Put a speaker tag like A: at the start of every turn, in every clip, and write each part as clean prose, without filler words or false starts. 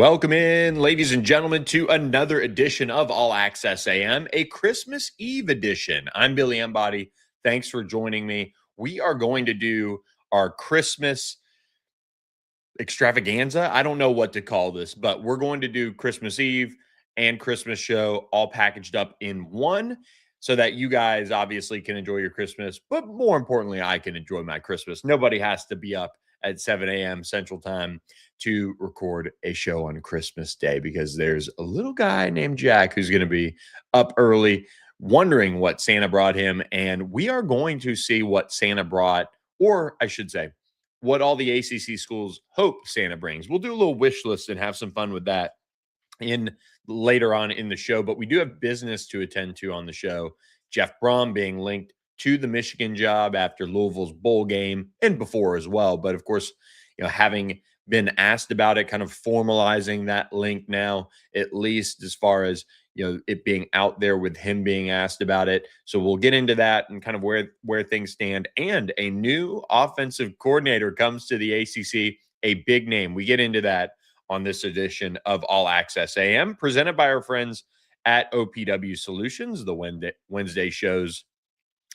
A: Welcome in, ladies and gentlemen, to another edition of All Access AM, a Christmas Eve edition. I'm Billy Embody. Thanks for joining me. We are going to do our Christmas extravaganza. I don't know what to call this, but we're going to do Christmas Eve and Christmas show all packaged up in one so that you guys obviously can enjoy your Christmas, but more importantly, I can enjoy my Christmas. Nobody has to be up at 7 a.m. Central Time to record a show on Christmas Day because there's a little guy named Jack who's going to be up early wondering what Santa brought him. And we are going to see what Santa brought, or I should say, what all the ACC schools hope Santa brings. We'll do a little wish list and have some fun with that in later on in the show, but we do have business to attend to on the show. Jeff Brohm being linked to the Michigan job after Louisville's bowl game and before as well. But of course, having been asked about it, kind of formalizing that link now, at least as far as it being out there with him being asked about it. So we'll get into that and kind of where things stand. And a new offensive coordinator comes to the ACC, a big name. We get into that on this edition of All Access AM, presented by our friends at OPW Solutions. The Wednesday shows,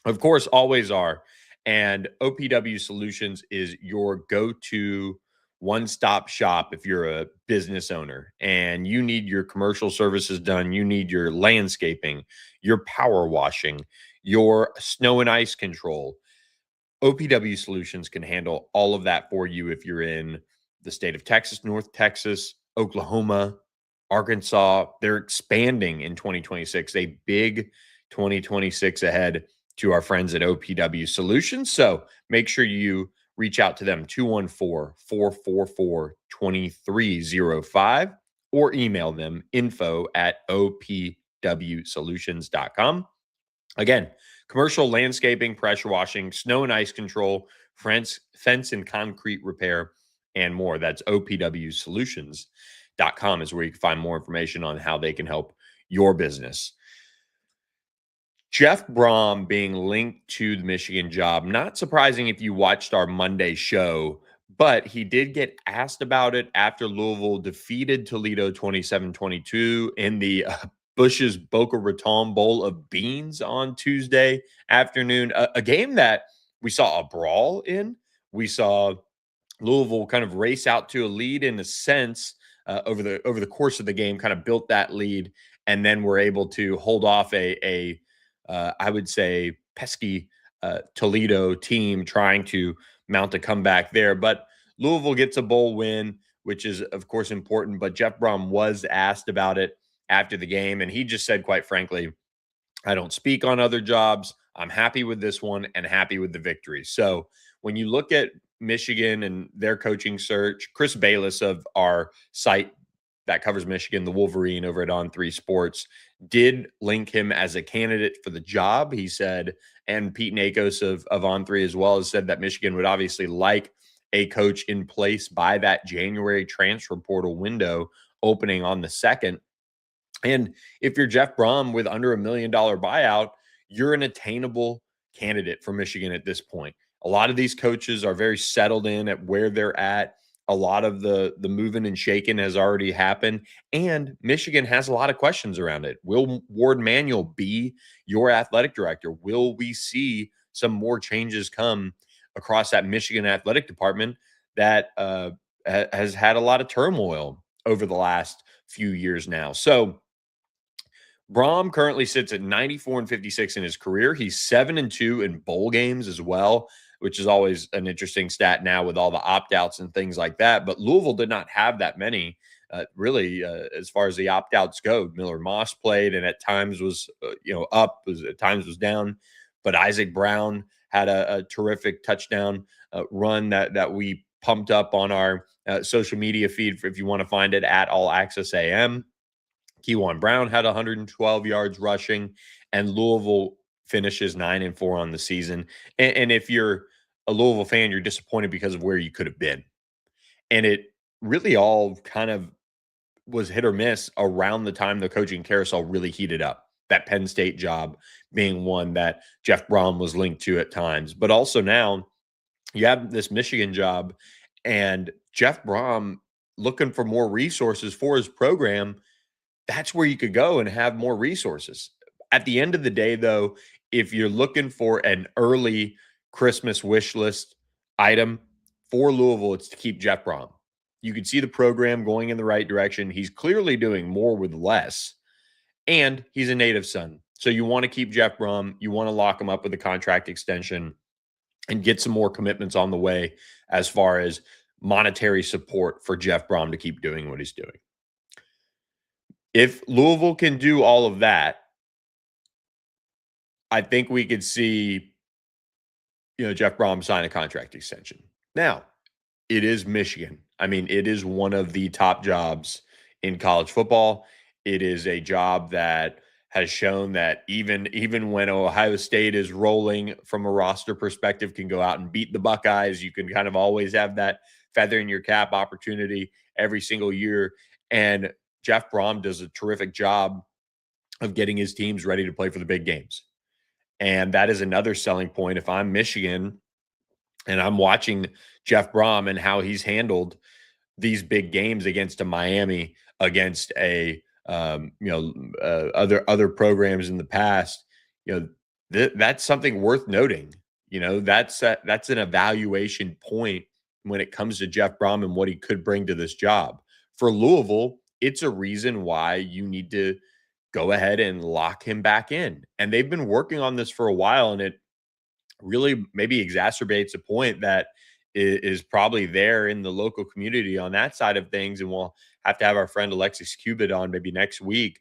A: of course, always are. And OPW Solutions is your go-to one-stop shop if you're a business owner and you need your commercial services done. You need your landscaping, your power washing, your snow and ice control. OPW Solutions can handle all of that for you if you're in the state of Texas, North Texas, Oklahoma, Arkansas. They're expanding in 2026, a big 2026 ahead to our friends at OPW Solutions. So make sure you reach out to them, 214-444-2305, or email them, info@opwsolutions.com. Again, commercial landscaping, pressure washing, snow and ice control, fence and concrete repair, and more. That's opwsolutions.com is where you can find more information on how they can help your business. Jeff Brohm being linked to the Michigan job, not surprising if you watched our Monday show, but he did get asked about it after Louisville defeated Toledo 27-22 in the Bush's Boca Raton Bowl of Beans on Tuesday afternoon, a game that we saw a brawl in. We saw Louisville kind of race out to a lead in a sense over the course of the game, kind of built that lead, and then were able to hold off I would say, pesky Toledo team trying to mount a comeback there. But Louisville gets a bowl win, which is, of course, important. But Jeff Brohm was asked about it after the game, and he just said, quite frankly, I don't speak on other jobs. I'm happy with this one and happy with the victory. So when you look at Michigan and their coaching search, Chris Bayless of our site that covers Michigan, the Wolverine over at On3 Sports, did link him as a candidate for the job. He said, and Pete Nakos of On3 as well has said that Michigan would obviously like a coach in place by that January transfer portal window opening on the 2nd. And if you're Jeff Brohm with under $1 million buyout, you're an attainable candidate for Michigan at this point. A lot of these coaches are very settled in at where they're at. A lot of the moving and shaking has already happened, and Michigan has a lot of questions around it. Will Ward Manuel be your athletic director? Will we see some more changes come across that Michigan athletic department that has had a lot of turmoil over the last few years now? So Brohm currently sits at 94-56 in his career. He's 7-2 in bowl games as well, which is always an interesting stat now with all the opt-outs and things like that. But Louisville did not have that many, really, as far as the opt-outs go. Miller Moss played and at times was, up, at times was down. But Isaac Brown had a terrific touchdown run that we pumped up on our social media feed if you want to find it at All Access AM. Keywan Brown had 112 yards rushing, and Louisville finishes 9-4 on the season. And if you're a Louisville fan, you're disappointed because of where you could have been. And it really all kind of was hit or miss around the time the coaching carousel really heated up. That Penn State job being one that Jeff Brohm was linked to at times. But also now you have this Michigan job, and Jeff Brohm looking for more resources for his program, that's where you could go and have more resources. At the end of the day, though, if you're looking for an early Christmas wish list item for Louisville, it's to keep Jeff Brohm. You can see the program going in the right direction. He's clearly doing more with less, and he's a native son. So you want to keep Jeff Brohm. You want to lock him up with a contract extension and get some more commitments on the way as far as monetary support for Jeff Brohm to keep doing what he's doing. If Louisville can do all of that, I think we could see, Jeff Brohm sign a contract extension. Now, it is Michigan. I mean, it is one of the top jobs in college football. It is a job that has shown that even when Ohio State is rolling from a roster perspective, can go out and beat the Buckeyes. You can kind of always have that feather in your cap opportunity every single year. And Jeff Brohm does a terrific job of getting his teams ready to play for the big games. And that is another selling point. If I'm Michigan and I'm watching Jeff Brohm and how he's handled these big games against a Miami, against a other programs in the past, that's something worth noting. That's an evaluation point when it comes to Jeff Brohm and what he could bring to this job. For Louisville, it's a reason why you need to go ahead and lock him back in. And they've been working on this for a while, and it really maybe exacerbates a point that is probably there in the local community on that side of things. And we'll have to have our friend Alexis Cubit on maybe next week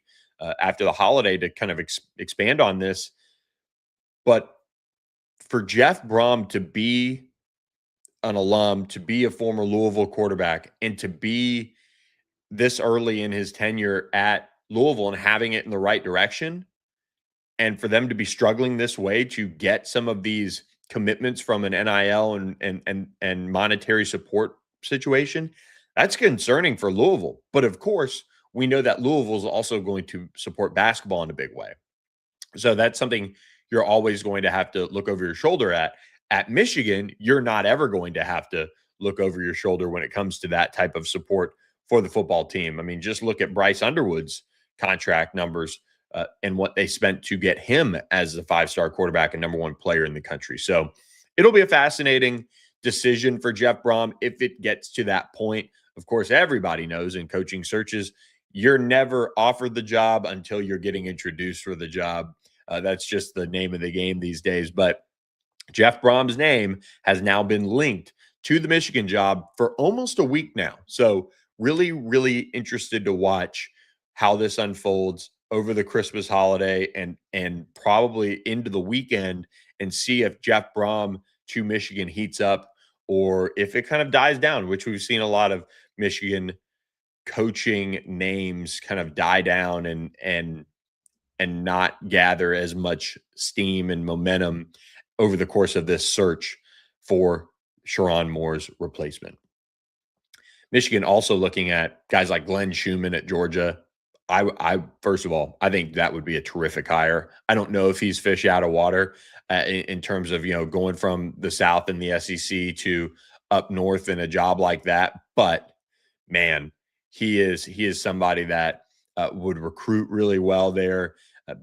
A: after the holiday to kind of expand on this. But for Jeff Brohm to be an alum, to be a former Louisville quarterback, and to be this early in his tenure at Louisville and having it in the right direction, and for them to be struggling this way to get some of these commitments from an NIL and monetary support situation, that's concerning for Louisville. But of course, we know that Louisville is also going to support basketball in a big way. So that's something you're always going to have to look over your shoulder at. At Michigan, you're not ever going to have to look over your shoulder when it comes to that type of support for the football team. I mean, just look at Bryce Underwood's contract numbers and what they spent to get him as the five-star quarterback and number one player in the country. So it'll be a fascinating decision for Jeff Brohm if it gets to that point. Of course, everybody knows in coaching searches, you're never offered the job until you're getting introduced for the job. That's just the name of the game these days. But Jeff Brom's name has now been linked to the Michigan job for almost a week now. So really, really interested to watch how this unfolds over the Christmas holiday and probably into the weekend, and see if Jeff Brohm to Michigan heats up or if it kind of dies down, which we've seen a lot of Michigan coaching names kind of die down and not gather as much steam and momentum over the course of this search for Sherrone Moore's replacement. Michigan also looking at guys like Glenn Schumann at Georgia. I first of all, I think that would be a terrific hire. I don't know if he's fish out of water in terms of, going from the South and the SEC to up north in a job like that. But man, he is somebody that would recruit really well there.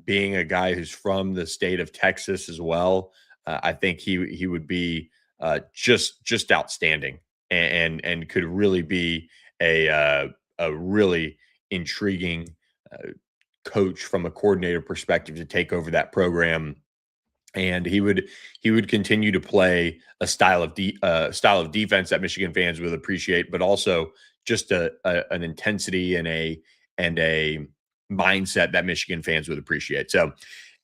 A: Being a guy who's from the state of Texas as well, I think he would be just outstanding and could really be a really intriguing coach from a coordinator perspective to take over that program. And he would continue to play a style of defense that Michigan fans would appreciate, but also just an intensity and a mindset that Michigan fans would appreciate. So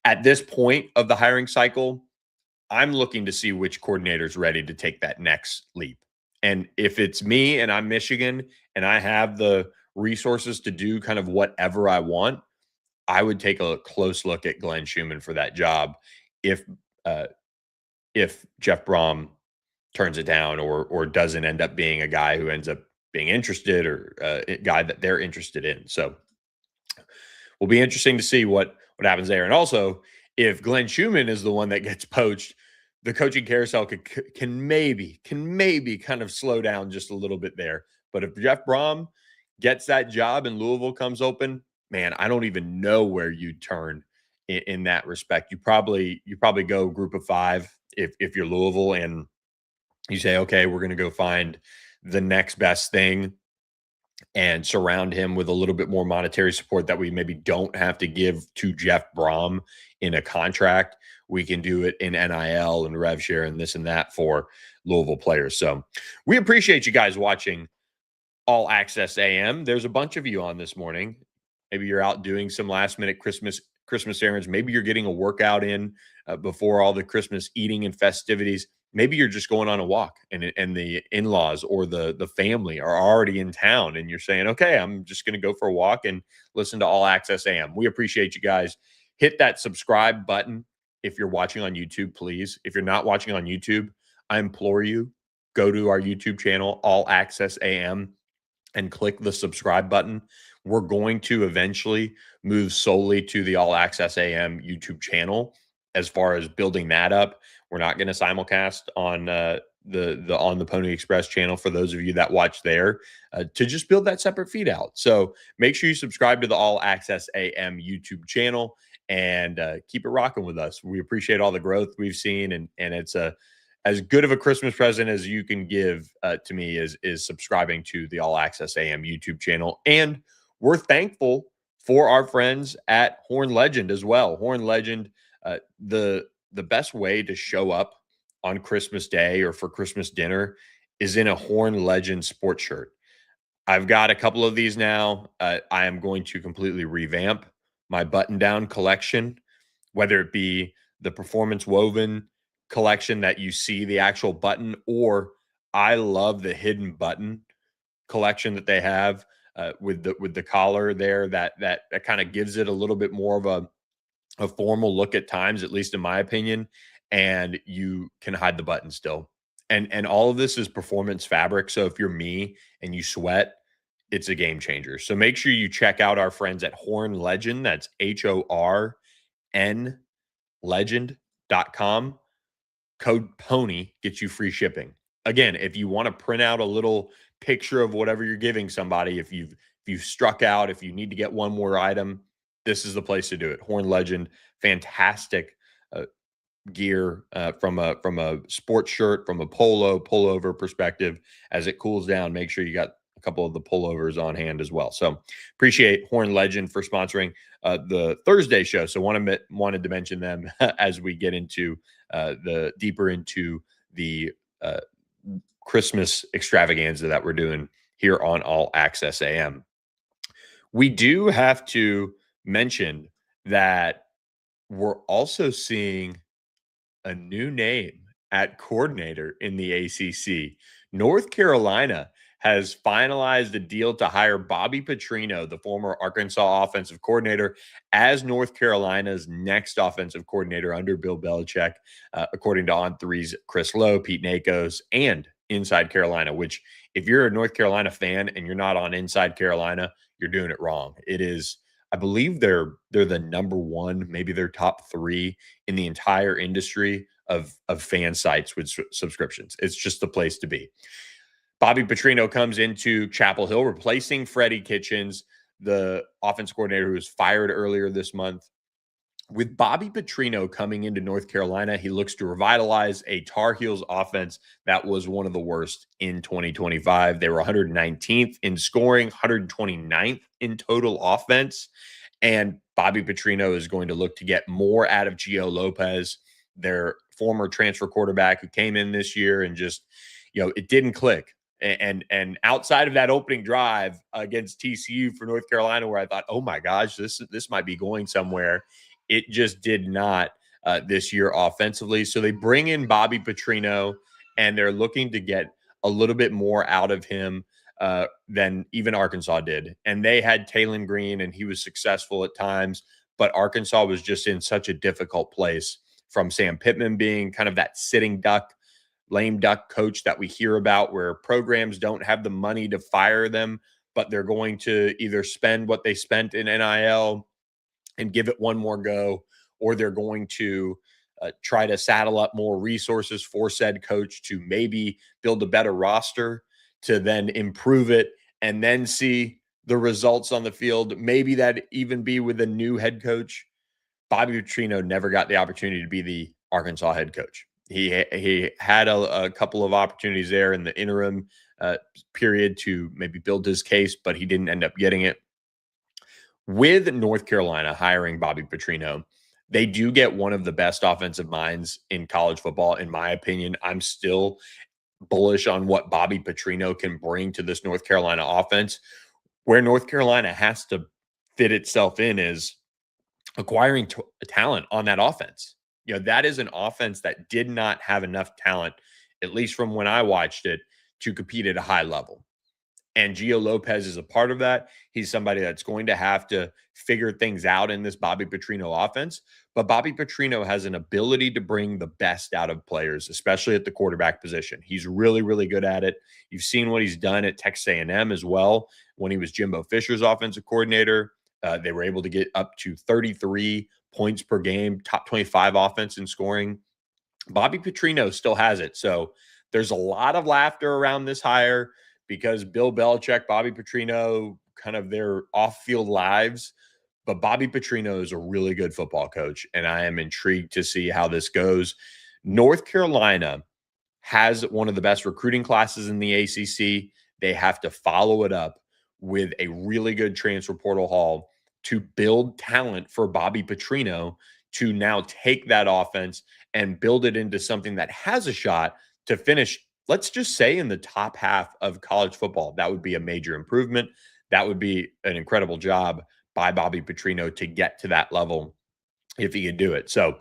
A: at this point of the hiring cycle, I'm looking to see which coordinator is ready to take that next leap. And if it's me and I'm Michigan and I have the resources to do kind of whatever I want, I would take a close look at Glenn Schumann for that job if Jeff Brohm turns it down or doesn't end up being a guy who ends up being interested or a guy that they're interested in. So will be interesting to see what happens there. And also, if Glenn Schumann is the one that gets poached, the coaching carousel can maybe kind of slow down just a little bit there. But if Jeff Brohm gets that job and Louisville comes open, man, I don't even know where you turn in that respect. You probably go group of five if you're Louisville and you say, okay, we're going to go find the next best thing and surround him with a little bit more monetary support that we maybe don't have to give to Jeff Brohm in a contract. We can do it in NIL and rev share and this and that for Louisville players. So we appreciate you guys watching All Access AM. There's a bunch of you on this morning. Maybe you're out doing some last minute Christmas errands. Maybe you're getting a workout in before all the Christmas eating and festivities. Maybe you're just going on a walk and the in-laws or the family are already in town and you're saying, okay, I'm just going to go for a walk and listen to All Access AM. We appreciate you guys. Hit that subscribe button if you're watching on YouTube, please. If you're not watching on YouTube, I implore you, go to our YouTube channel, All Access AM, and click the subscribe button. We're going to eventually move solely to the All Access AM YouTube channel as far as building that up. We're not going to simulcast on the On the Pony Express channel for those of you that watch there to just build that separate feed out. So make sure you subscribe to the All Access AM YouTube channel and keep it rocking with us. We appreciate all the growth we've seen, and it's as good of a Christmas present as you can give to me is subscribing to the All Access AM YouTube channel. And we're thankful for our friends at Horn Legend as well. Horn Legend, the best way to show up on Christmas Day or for Christmas dinner is in a Horn Legend sports shirt. I've got a couple of these now. I am going to completely revamp my button-down collection, whether it be the performance woven collection that you see the actual button, or I love the hidden button collection that they have with the collar there that kind of gives it a little bit more of a formal look at times, at least in my opinion, and you can hide the button still. And all of this is performance fabric. So if you're me and you sweat, it's a game changer. So make sure you check out our friends at Horn Legend. That's HORN legend.com. Code PONY gets you free shipping. Again, if you want to print out a little picture of whatever you're giving somebody, if you've struck out, if you need to get one more item, this is the place to do it. Horn Legend, fantastic gear from a sports shirt, from a pullover perspective. As it cools down, make sure you got a couple of the pullovers on hand as well. So appreciate Horn Legend for sponsoring the Thursday show. So wanted to mention them as we get into the deeper into the Christmas extravaganza that we're doing here on All Access AM. We do have to mention that we're also seeing a new name at coordinator in the ACC. North Carolina has finalized a deal to hire Bobby Petrino, the former Arkansas offensive coordinator, as North Carolina's next offensive coordinator under Bill Belichick, according to On3's Chris Lowe, Pete Nakos, and Inside Carolina, which if you're a North Carolina fan and you're not on Inside Carolina, you're doing it wrong. It is, I believe they're the number one, maybe they're top three in the entire industry of fan sites with subscriptions. It's just the place to be. Bobby Petrino comes into Chapel Hill, replacing Freddie Kitchens, the offense coordinator who was fired earlier this month. With Bobby Petrino coming into North Carolina, he looks to revitalize a Tar Heels offense that was one of the worst in 2025. They were 119th in scoring, 129th in total offense. And Bobby Petrino is going to look to get more out of Gio Lopez, their former transfer quarterback who came in this year and just, it didn't click. And outside of that opening drive against TCU for North Carolina, where I thought, oh my gosh, this might be going somewhere, it just did not this year offensively. So they bring in Bobby Petrino, and they're looking to get a little bit more out of him than even Arkansas did. And they had Taylon Green, and he was successful at times, but Arkansas was just in such a difficult place from Sam Pittman being kind of that sitting duck, lame duck coach that we hear about, where programs don't have the money to fire them, but they're going to either spend what they spent in NIL and give it one more go, or they're going to try to saddle up more resources for said coach to maybe build a better roster to then improve it and then see the results on the field. Maybe that even be with a new head coach. Bobby Petrino never got the opportunity to be the Arkansas head coach. He had a couple of opportunities there in the interim period to maybe build his case, but he didn't end up getting it. With North Carolina hiring Bobby Petrino, they do get one of the best offensive minds in college football, in my opinion. I'm still bullish on what Bobby Petrino can bring to this North Carolina offense. Where North Carolina has to fit itself in is acquiring talent on that offense. That is an offense that did not have enough talent, at least from when I watched it, to compete at a high level. And Gio Lopez is a part of that. He's somebody that's going to have to figure things out in this Bobby Petrino offense. But Bobby Petrino has an ability to bring the best out of players, especially at the quarterback position. He's really, really good at it. You've seen what he's done at Texas A&M as well. When he was Jimbo Fisher's offensive coordinator, they were able to get up to 33 points per game, top 25 offense in scoring. Bobby Petrino still has it. So there's a lot of laughter around this hire because Bill Belichick, Bobby Petrino, kind of their off-field lives. But Bobby Petrino is a really good football coach, and I am intrigued to see how this goes. North Carolina has one of the best recruiting classes in the ACC. They have to follow it up with a really good transfer portal haul to build talent for Bobby Petrino to now take that offense and build it into something that has a shot to finish, let's just say, in the top half of college football. That would be a major improvement. That would be an incredible job by Bobby Petrino to get to that level if he could do it. So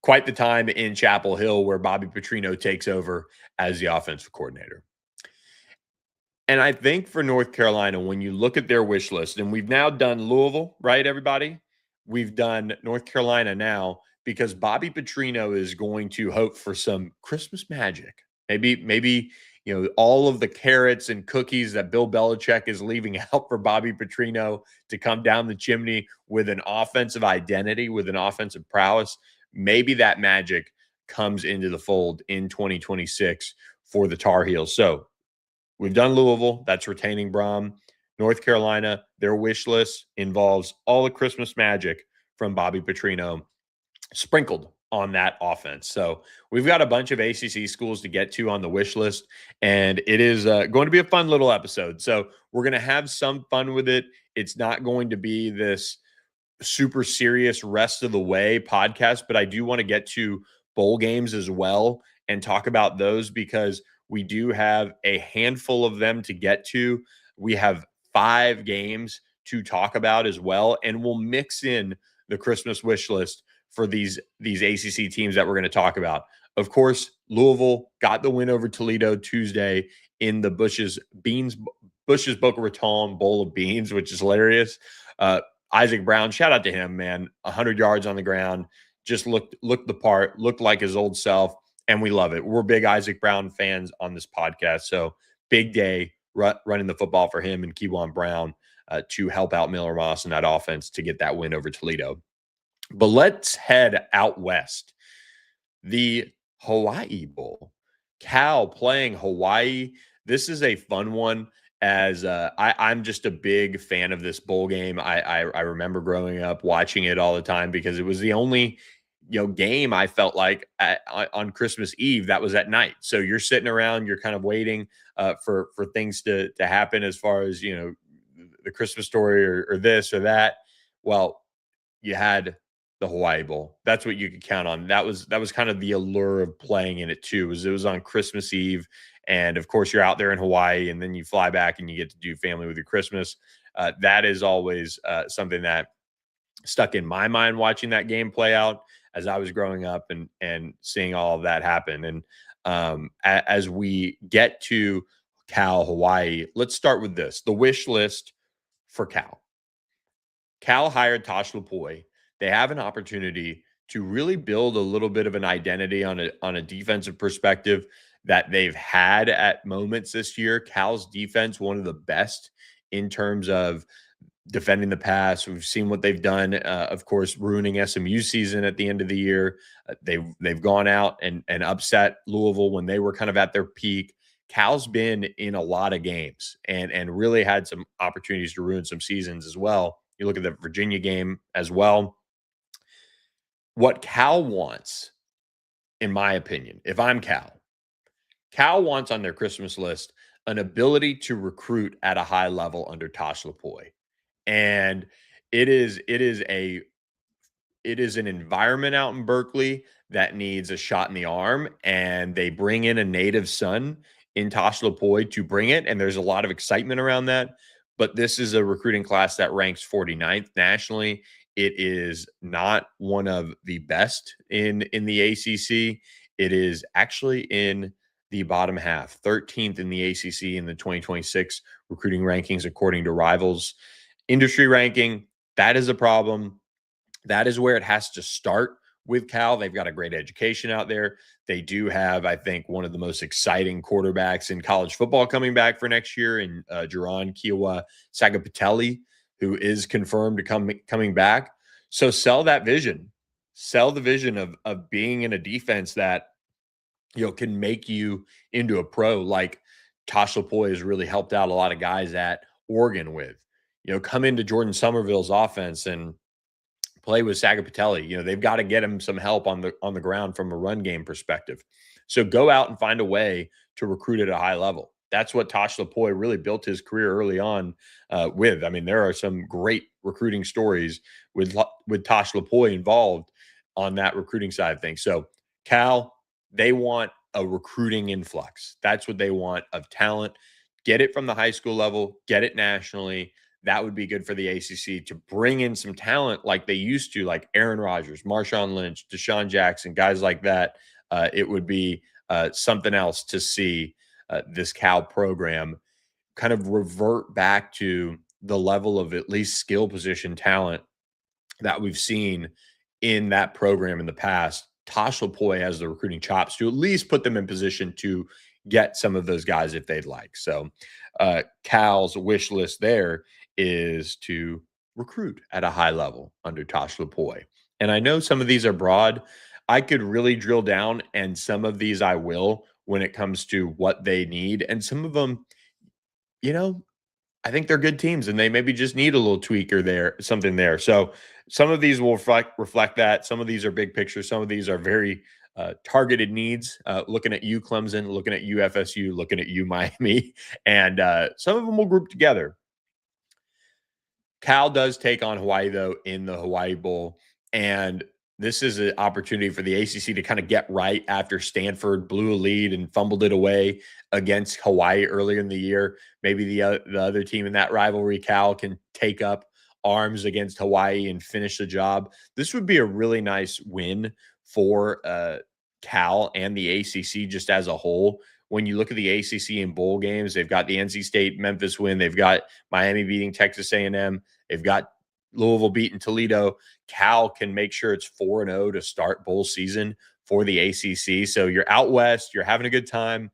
A: quite the time in Chapel Hill where Bobby Petrino takes over as the offensive coordinator. And I think for North Carolina, when you look at their wish list, and we've now done Louisville, right, everybody? We've done North Carolina now because Bobby Petrino is going to hope for some Christmas magic. Maybe all of the carrots and cookies that Bill Belichick is leaving out for Bobby Petrino to come down the chimney with an offensive identity, with an offensive prowess. Maybe that magic comes into the fold in 2026 for the Tar Heels. So we've done Louisville. That's retaining Brohm. North Carolina, their wish list involves all the Christmas magic from Bobby Petrino sprinkled on that offense. So we've got a bunch of ACC schools to get to on the wish list, and it is going to be a fun little episode. So we're going to have some fun with it. It's not going to be this super serious rest of the way podcast, but I do want to get to bowl games as well and talk about those because we do have a handful of them to get to. We have 5 games to talk about as well, and we'll mix in the Christmas wish list for these ACC teams that we're going to talk about. Of course, Louisville got the win over Toledo Tuesday in the Bush's Boca Raton Bowl of Beans, which is hilarious. Isaac Brown, shout out to him, man. 100 yards on the ground, just looked the part, looked like his old self, and we love it. We're big Isaac Brown fans on this podcast, so big day running the football for him and Kewan Brown to help out Miller Moss in that offense to get that win over Toledo. But let's head out west. The Hawaii Bowl. Cal playing Hawaii. This is a fun one as I'm just a big fan of this bowl game. I remember growing up watching it all the time because it was the only game I felt like on Christmas Eve that was at night. So you're sitting around, you're kind of waiting for things to happen as far as the Christmas story or this or that. Well, you had the Hawaii Bowl. That's what you could count on. That was kind of the allure of playing in it too. It was on Christmas Eve, and of course you're out there in Hawaii, and then you fly back and you get to do family with your Christmas. That is always something that stuck in my mind watching that game play out as I was growing up and seeing all of that happen. And as we get to Cal Hawaii, let's start with this: the wish list for Cal. Cal hired Tosh Lupoi. They have an opportunity to really build a little bit of an identity on a defensive perspective that they've had at moments this year. Cal's defense, one of the best in terms of defending the pass. We've seen what they've done, of course, ruining SMU season at the end of the year. They've gone out and upset Louisville when they were kind of at their peak. Cal's been in a lot of games and really had some opportunities to ruin some seasons as well. You look at the Virginia game as well. What Cal wants, in my opinion, if I'm Cal wants on their Christmas list an ability to recruit at a high level under Tosh Lapoy. And it is an environment out in Berkeley that needs a shot in the arm, and they bring in a native son in Tosh Lapoy to bring it, and there's a lot of excitement around that. But this is a recruiting class that ranks 49th nationally. It is not one of the best in the ACC. It is actually in the bottom half, 13th in the ACC in the 2026 recruiting rankings, according to Rivals industry ranking. That is a problem. That is where it has to start with Cal. They've got a great education out there. They do have, I think, one of the most exciting quarterbacks in college football coming back for next year in Jaron Kiowa Sagapatelli, who is confirmed to coming back. So sell that vision. Sell the vision of being in a defense that can make you into a pro, like Tosh Lapoy has really helped out a lot of guys at Oregon with. Come into Jordan Somerville's offense and play with Sagapatelli. They've got to get him some help on the ground from a run game perspective. So go out and find a way to recruit at a high level. That's what Tosh Lapoy really built his career early on with. I mean, there are some great recruiting stories with Tosh Lapoy involved on that recruiting side of things. So Cal, they want a recruiting influx. That's what they want of talent. Get it from the high school level, get it nationally. That would be good for the ACC to bring in some talent like they used to, like Aaron Rodgers, Marshawn Lynch, Deshaun Jackson, guys like that. It would be something else to see this Cal program kind of revert back to the level of at least skill position talent that we've seen in that program in the past. Tosh Lapoy has the recruiting chops to at least put them in position to get some of those guys if they'd like. So Cal's wish list there is to recruit at a high level under Tosh Lapoy. And I know some of these are broad. I could really drill down, and some of these I will when it comes to what they need. And some of them, I think they're good teams and they maybe just need a little tweaker there, something there. So some of these will reflect that. Some of these are big picture. Some of these are very targeted needs. Looking at you, Clemson, looking at you, FSU, looking at you, Miami, and some of them will group together. Cal does take on Hawaii, though, in the Hawaii Bowl. And this is an opportunity for the ACC to kind of get right after Stanford blew a lead and fumbled it away against Hawaii earlier in the year. Maybe the other team in that rivalry, Cal, can take up arms against Hawaii and finish the job. This would be a really nice win for Cal and the ACC just as a whole. When you look at the ACC in bowl games, they've got the NC State Memphis win. They've got Miami beating Texas A&M. They've got Louisville beating Toledo. Cal can make sure it's 4-0 to start bowl season for the ACC. So you're out west, you're having a good time.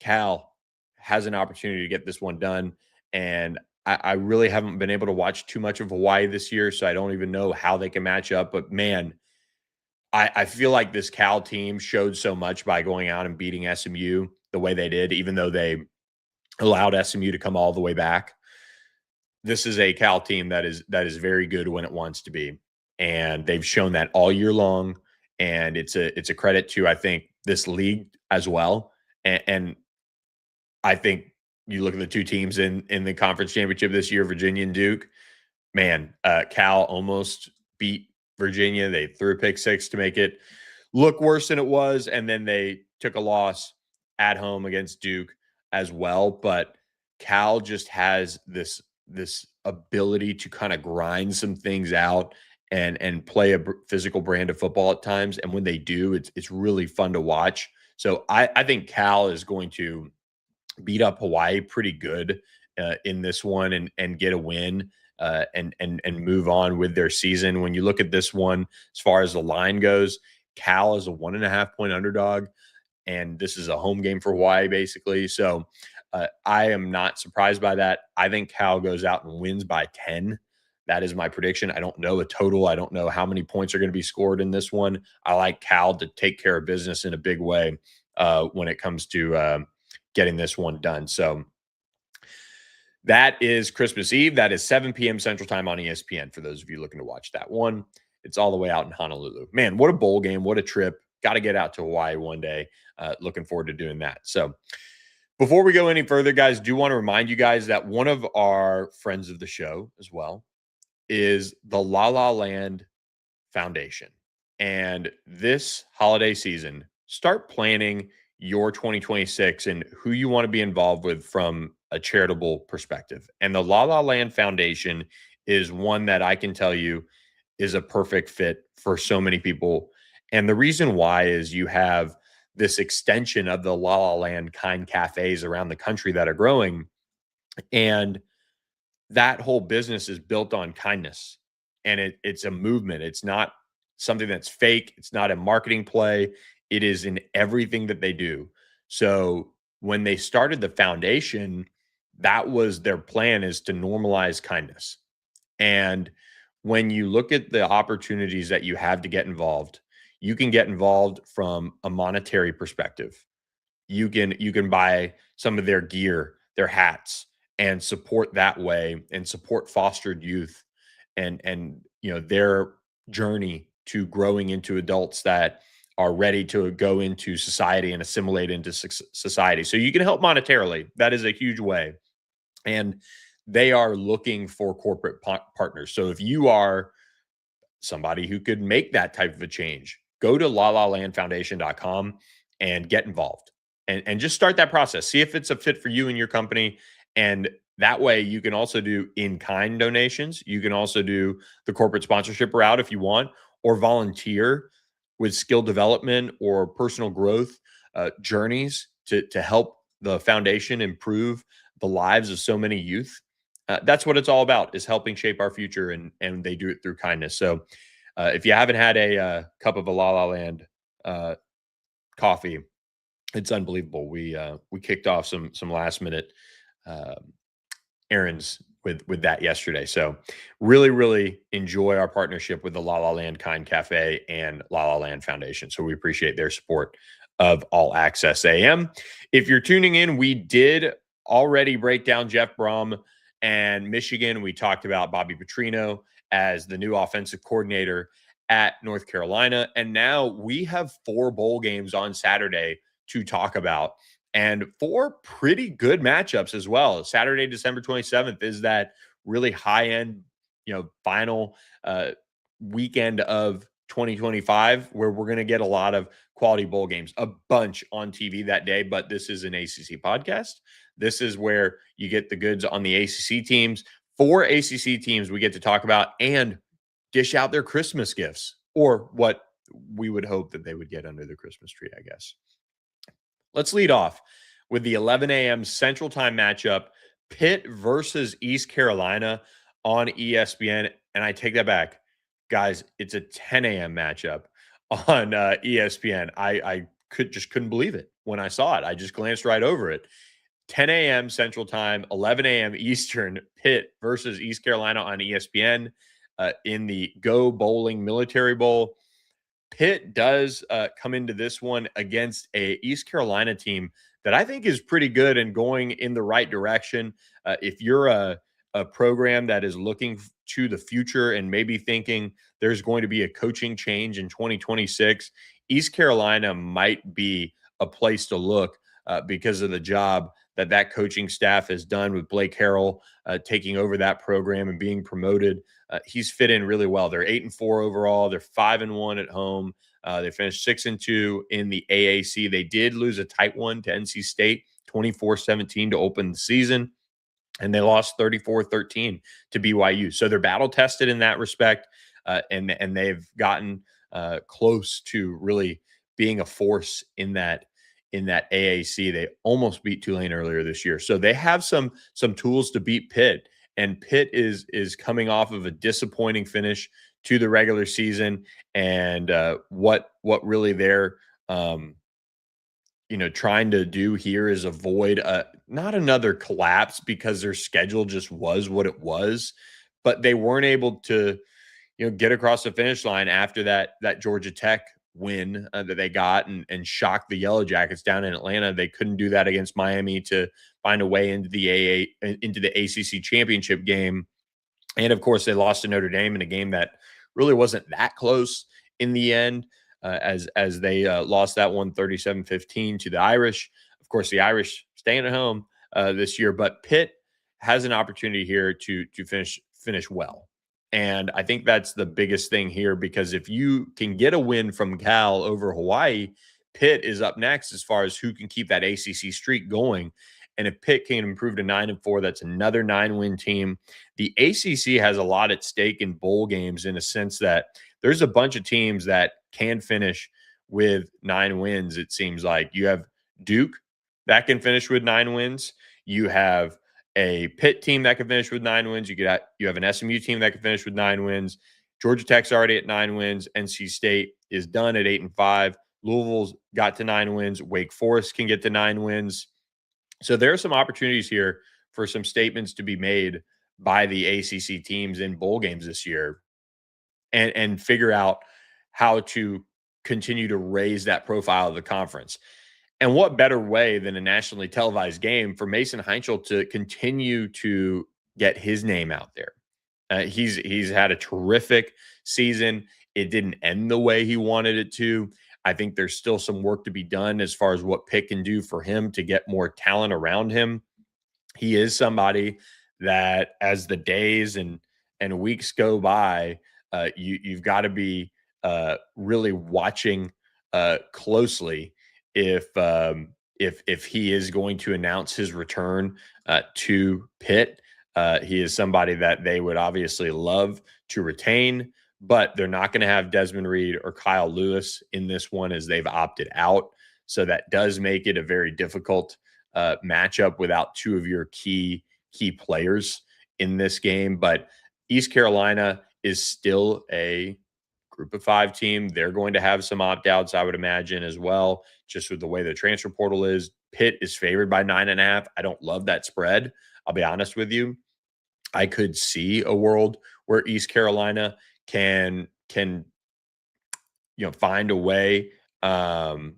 A: Cal has an opportunity to get this one done. And I really haven't been able to watch too much of Hawaii this year, so I don't even know how they can match up. But man, I feel like this Cal team showed so much by going out and beating SMU the way they did, even though they allowed SMU to come all the way back. This is a Cal team that is very good when it wants to be, and they've shown that all year long. And it's a credit to, I think, this league as well. And I think you look at the two teams in the conference championship this year, Virginia and Duke. Man, Cal almost beat Virginia. They threw a pick six to make it look worse than it was, and then they took a loss at home against Duke as well. But Cal just has this ability to kind of grind some things out and play a physical brand of football at times. And when they do, it's really fun to watch. So I think Cal is going to beat up Hawaii pretty good in this one and get a win and move on with their season. When you look at this one, as far as the line goes, Cal is a 1.5 point underdog, and this is a home game for Hawaii, basically. So I am not surprised by that. I think Cal goes out and wins by 10. That is my prediction. I don't know a total. I don't know how many points are going to be scored in this one. I like Cal to take care of business in a big way when it comes to getting this one done. So that is Christmas Eve. That is 7 p.m. Central Time on ESPN for those of you looking to watch that one. It's all the way out in Honolulu. Man, what a bowl game. What a trip. Got to get out to Hawaii one day. Looking forward to doing that. So before we go any further, guys, do want to remind you guys that one of our friends of the show as well is the La La Land Foundation. And this holiday season, start planning your 2026 and who you want to be involved with from a charitable perspective. And the La La Land Foundation is one that I can tell you is a perfect fit for so many people. And the reason why is you have this extension of the La La Land kind cafes around the country that are growing. And that whole business is built on kindness. And it's a movement. It's not something that's fake. It's not a marketing play. It is in everything that they do. So when they started the foundation, that was their plan, is to normalize kindness. And when you look at the opportunities that you have to get involved, you can get involved from a monetary perspective. You can buy some of their gear, their hats, and support that way, and support fostered youth and their journey to growing into adults that are ready to go into society and assimilate into society. So you can help monetarily. That is a huge way. And they are looking for corporate partners. So if you are somebody who could make that type of a change, go to lalalandfoundation.com and get involved and just start that process. See if it's a fit for you and your company. And that way you can also do in-kind donations. You can also do the corporate sponsorship route if you want, or volunteer with skill development or personal growth journeys to help the foundation improve the lives of so many youth. That's what it's all about, is helping shape our future, and they do it through kindness. So if you haven't had a cup of a La La Land coffee, it's unbelievable. We kicked off some last minute uh, errands with that yesterday. So really enjoy our partnership with the La La Land Kind Cafe and La La Land Foundation. So we appreciate their support of All Access AM. If you're tuning in, we did already break down Jeff Brohm and Michigan. We talked about Bobby Petrino as the new offensive coordinator at North Carolina. And now we have 4 bowl games on Saturday to talk about, and 4 pretty good matchups as well. Saturday, December 27th is that really high-end, final weekend of 2025, where we're going to get a lot of quality bowl games, a bunch on TV that day. But this is an ACC podcast. This is where you get the goods on the ACC teams. 4 ACC teams we get to talk about and dish out their Christmas gifts, or what we would hope that they would get under the Christmas tree, I guess. Let's lead off with the 11 a.m. Central Time matchup, Pitt versus East Carolina on ESPN. And I take that back. Guys, it's a 10 a.m. matchup on ESPN. I couldn't believe it when I saw it. I just glanced right over it. 10 a.m. Central Time, 11 a.m. Eastern, Pitt versus East Carolina on ESPN in the Go Bowling Military Bowl. Pitt does come into this one against a East Carolina team that I think is pretty good and going in the right direction. If you're a program that is looking to the future and maybe thinking there's going to be a coaching change in 2026, East Carolina might be a place to look because of the job that coaching staff has done with Blake Harrell taking over that program and being promoted. He's fit in really well. They're 8-4 overall. They're 5-1 at home. They finished 6-2 in the AAC. They did lose a tight one to NC State, 24-17 to open the season, and they lost 34-13 to BYU. So they're battle tested in that respect, and they've gotten close to really being a force in that AAC. They almost beat Tulane earlier this year. So they have some tools to beat Pitt. And Pitt is coming off of a disappointing finish to the regular season. And what really they're trying to do here is avoid not another collapse, because their schedule just was what it was. But they weren't able to get across the finish line after that Georgia Tech win that they got and shocked the Yellow Jackets down in Atlanta. They couldn't do that against Miami to find a way into the ACC championship game. And of course, they lost to Notre Dame in a game that really wasn't that close in the end, as they lost that one 37-15 to the Irish. Of course, the Irish staying at home this year, but Pitt has an opportunity here to finish well. And I think that's the biggest thing here, because if you can get a win from Cal over Hawaii, Pitt is up next as far as who can keep that ACC streak going. And if Pitt can improve to 9-4, that's another 9-win team. The ACC has a lot at stake in bowl games, in a sense that there's a bunch of teams that can finish with 9 wins. It seems like you have Duke that can finish with 9 wins. You have a Pitt team that can finish with 9 wins. You have an SMU team that can finish with 9 wins. Georgia Tech's already at 9 wins. NC State is done at 8-5. Louisville's got to 9 wins. Wake Forest can get to 9 wins. So there are some opportunities here for some statements to be made by the ACC teams in bowl games this year, and figure out how to continue to raise that profile of the conference. And what better way than a nationally televised game for Mason Heinchel to continue to get his name out there? He's had a terrific season. It didn't end the way he wanted it to. I think there's still some work to be done as far as what Pitt can do for him to get more talent around him. He is somebody that, as the days and weeks go by, you've got to be really watching closely if he is going to announce his return to Pitt. He is somebody that they would obviously love to retain, but they're not going to have Desmond Reed or Kyle Lewis in this one, as they've opted out. So that does make it a very difficult matchup without 2 of your key players in this game. But East Carolina is still a group of 5 team. They're going to have some opt-outs, I would imagine, as well, just with the way the transfer portal is. Pitt is favored by 9.5. I don't love that spread, I'll be honest with you. I could see a world where East Carolina can find a way to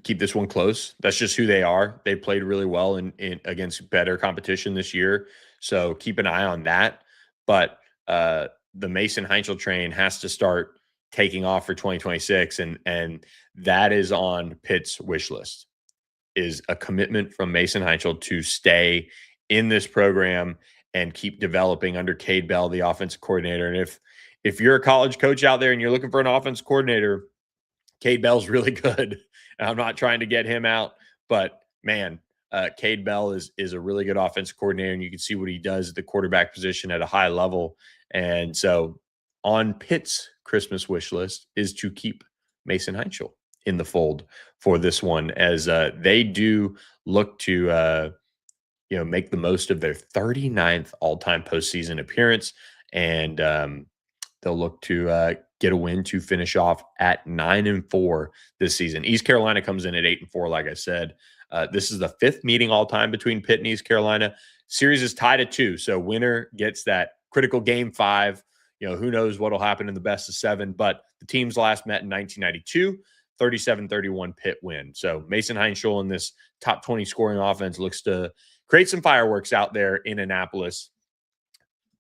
A: keep this one close. That's just who they are. They played really well in against better competition this year, so keep an eye on that. But the Mason Heinchel train has to start taking off for 2026, and that is on Pitt's wish list, is a commitment from Mason Heinchel to stay in this program and keep developing under Cade Bell, the offensive coordinator. And if you're a college coach out there and you're looking for an offense coordinator, Cade Bell's really good. I'm not trying to get him out, but man, Cade Bell is a really good offensive coordinator, and you can see what he does at the quarterback position at a high level. And so on Pitt's Christmas wish list is to keep Mason Heinchel in the fold for this one, as they do look to make the most of their 39th all-time postseason appearance, and they'll look to get a win to finish off at 9-4 this season. East Carolina comes in at 8-4, like I said. This is the 5th meeting all-time between Pitt and East Carolina. Series is tied at 2, so winner gets that critical game 5. Who knows what will happen in the best of 7, but the teams last met in 1992. 37-31 Pitt win. So Mason Heinchel in this top 20 scoring offense looks to create some fireworks out there in Annapolis.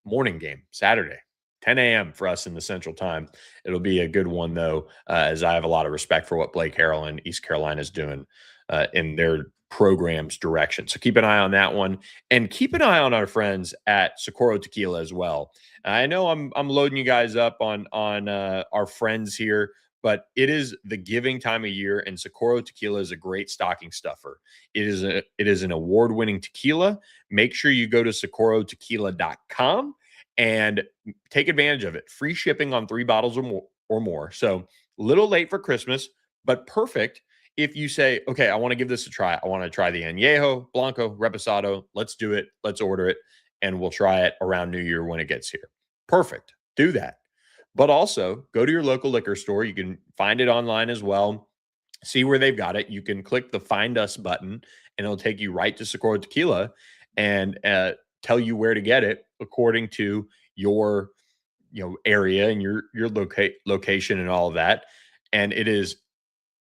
A: Morning game, Saturday, 10 a.m. for us in the Central Time. It'll be a good one, though, as I have a lot of respect for what Blake Harrell and East Carolina is doing in their program's direction. So keep an eye on that one, and keep an eye on our friends at Socorro Tequila as well. I know I'm loading you guys up on our friends here, but it is the giving time of year, and Socorro Tequila is a great stocking stuffer. It is an award-winning tequila. Make sure you go to socorrotequila.com and take advantage of it. Free shipping on 3 bottles or more. So a little late for Christmas, but perfect if you say, okay, I want to give this a try. I want to try the Añejo, Blanco, Reposado. Let's do it. Let's order it, and we'll try it around New Year when it gets here. Perfect. Do that. But also go to your local liquor store. You can find it online as well. See where they've got it. You can click the Find Us button, and it'll take you right to Socorro Tequila and tell you where to get it according to your area and your location and all of that. And it is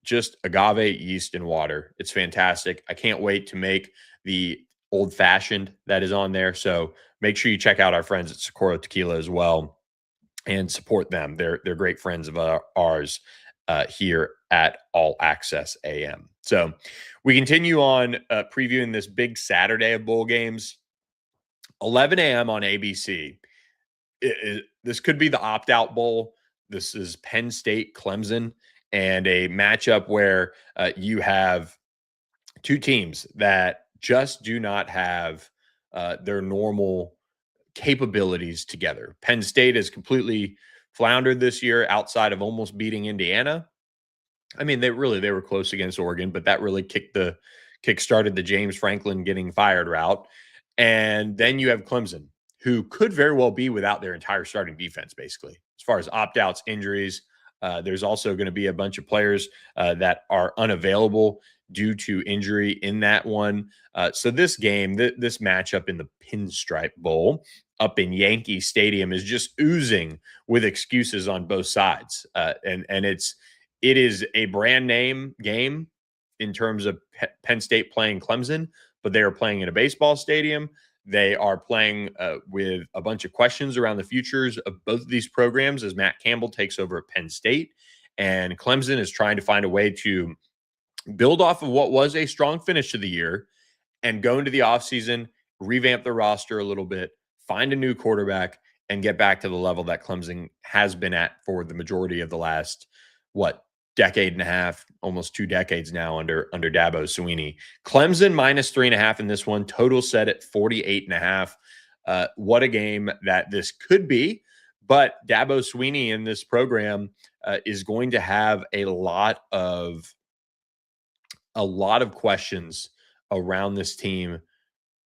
A: just agave, yeast, and water. It's fantastic. I can't wait to make the old fashioned that is on there. So make sure you check out our friends at Socorro Tequila as well and support them. They're great friends of ours here at All Access AM. So we continue on previewing this big Saturday of bowl games. 11 a.m. on ABC. This could be the opt-out bowl. This is Penn State, Clemson, and a matchup where you have two teams that just do not have their normal capabilities together. Penn State has completely floundered this year outside of almost beating Indiana. I mean, they were close against Oregon, but that really kick-started the James Franklin getting fired route. And then you have Clemson, who could very well be without their entire starting defense, basically, as far as opt-outs, injuries. There's also going to be a bunch of players that are unavailable due to injury in that one. So this game, this matchup in the Pinstripe Bowl up in Yankee Stadium is just oozing with excuses on both sides. And it is a brand name game in terms of Penn State playing Clemson, but they are playing in a baseball stadium. They are playing with a bunch of questions around the futures of both of these programs as Matt Campbell takes over at Penn State. And Clemson is trying to find a way to build off of what was a strong finish to the year and go into the offseason, revamp the roster a little bit, find a new quarterback, and get back to the level that Clemson has been at for the majority of the last, decade and a half, almost 2 decades now under Dabo Swinney. Clemson minus 3.5 in this one, total set at 48.5. What a game that this could be. But Dabo Swinney in this program is going to have a lot of questions around this team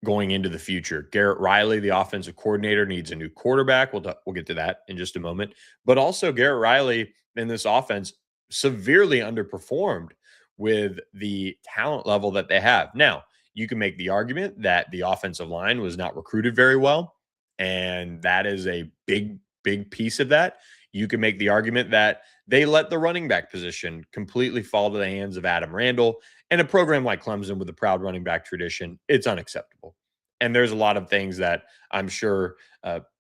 A: going into the future. Garrett Riley, the offensive coordinator, needs a new quarterback. We'll get to that in just a moment. But also Garrett Riley in this offense severely underperformed with the talent level that they have. Now, you can make the argument that the offensive line was not recruited very well, and that is a big piece of that. You can make the argument that they let the running back position completely fall to the hands of Adam Randall. And a program like Clemson with a proud running back tradition, it's unacceptable. And there's a lot of things that I'm sure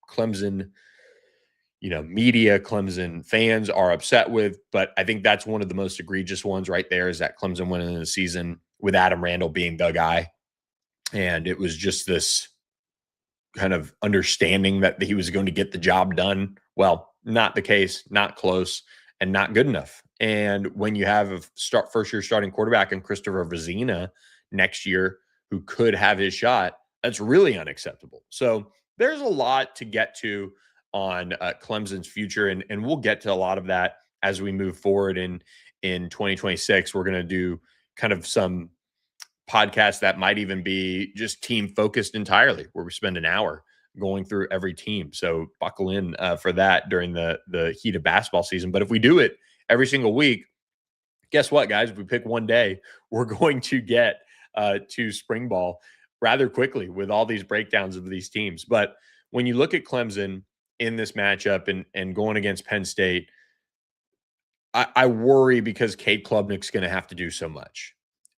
A: Clemson media, Clemson fans are upset with, but I think that's one of the most egregious ones right there is that Clemson went into the season with Adam Randall being the guy. And it was just this kind of understanding that he was going to get the job done. Well, not the case, not close, and not good enough. And when you have a first-year starting quarterback in Christopher Vizina next year who could have his shot, that's really unacceptable. So there's a lot to get to on Clemson's future, and we'll get to a lot of that as we move forward in 2026. We're going to do kind of some podcasts that might even be just team focused entirely, where we spend an hour going through every team. So buckle in for that during the heat of basketball season. But if we do it every single week, guess what, guys? If we pick one day, we're going to get to spring ball rather quickly with all these breakdowns of these teams. But when you look at Clemson in this matchup and going against Penn State, I worry because Cade Klubnik's going to have to do so much.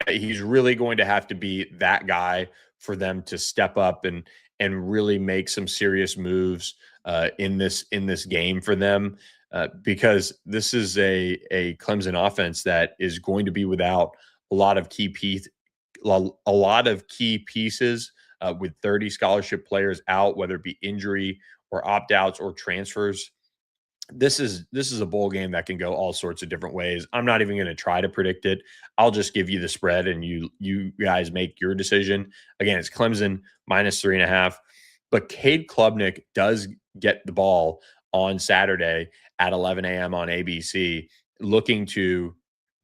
A: He's really going to have to be that guy for them to step up and really make some serious moves in this game for them, because this is a Clemson offense that is going to be without a lot of key pieces with 30 scholarship players out, whether it be injury or opt-outs or transfers. This is a bowl game that can go all sorts of different ways. I'm not even going to try to predict it. I'll just give you the spread and you guys make your decision. Again, it's Clemson minus 3.5, but Cade Klubnik does get the ball on Saturday at 11 a.m. on ABC, looking to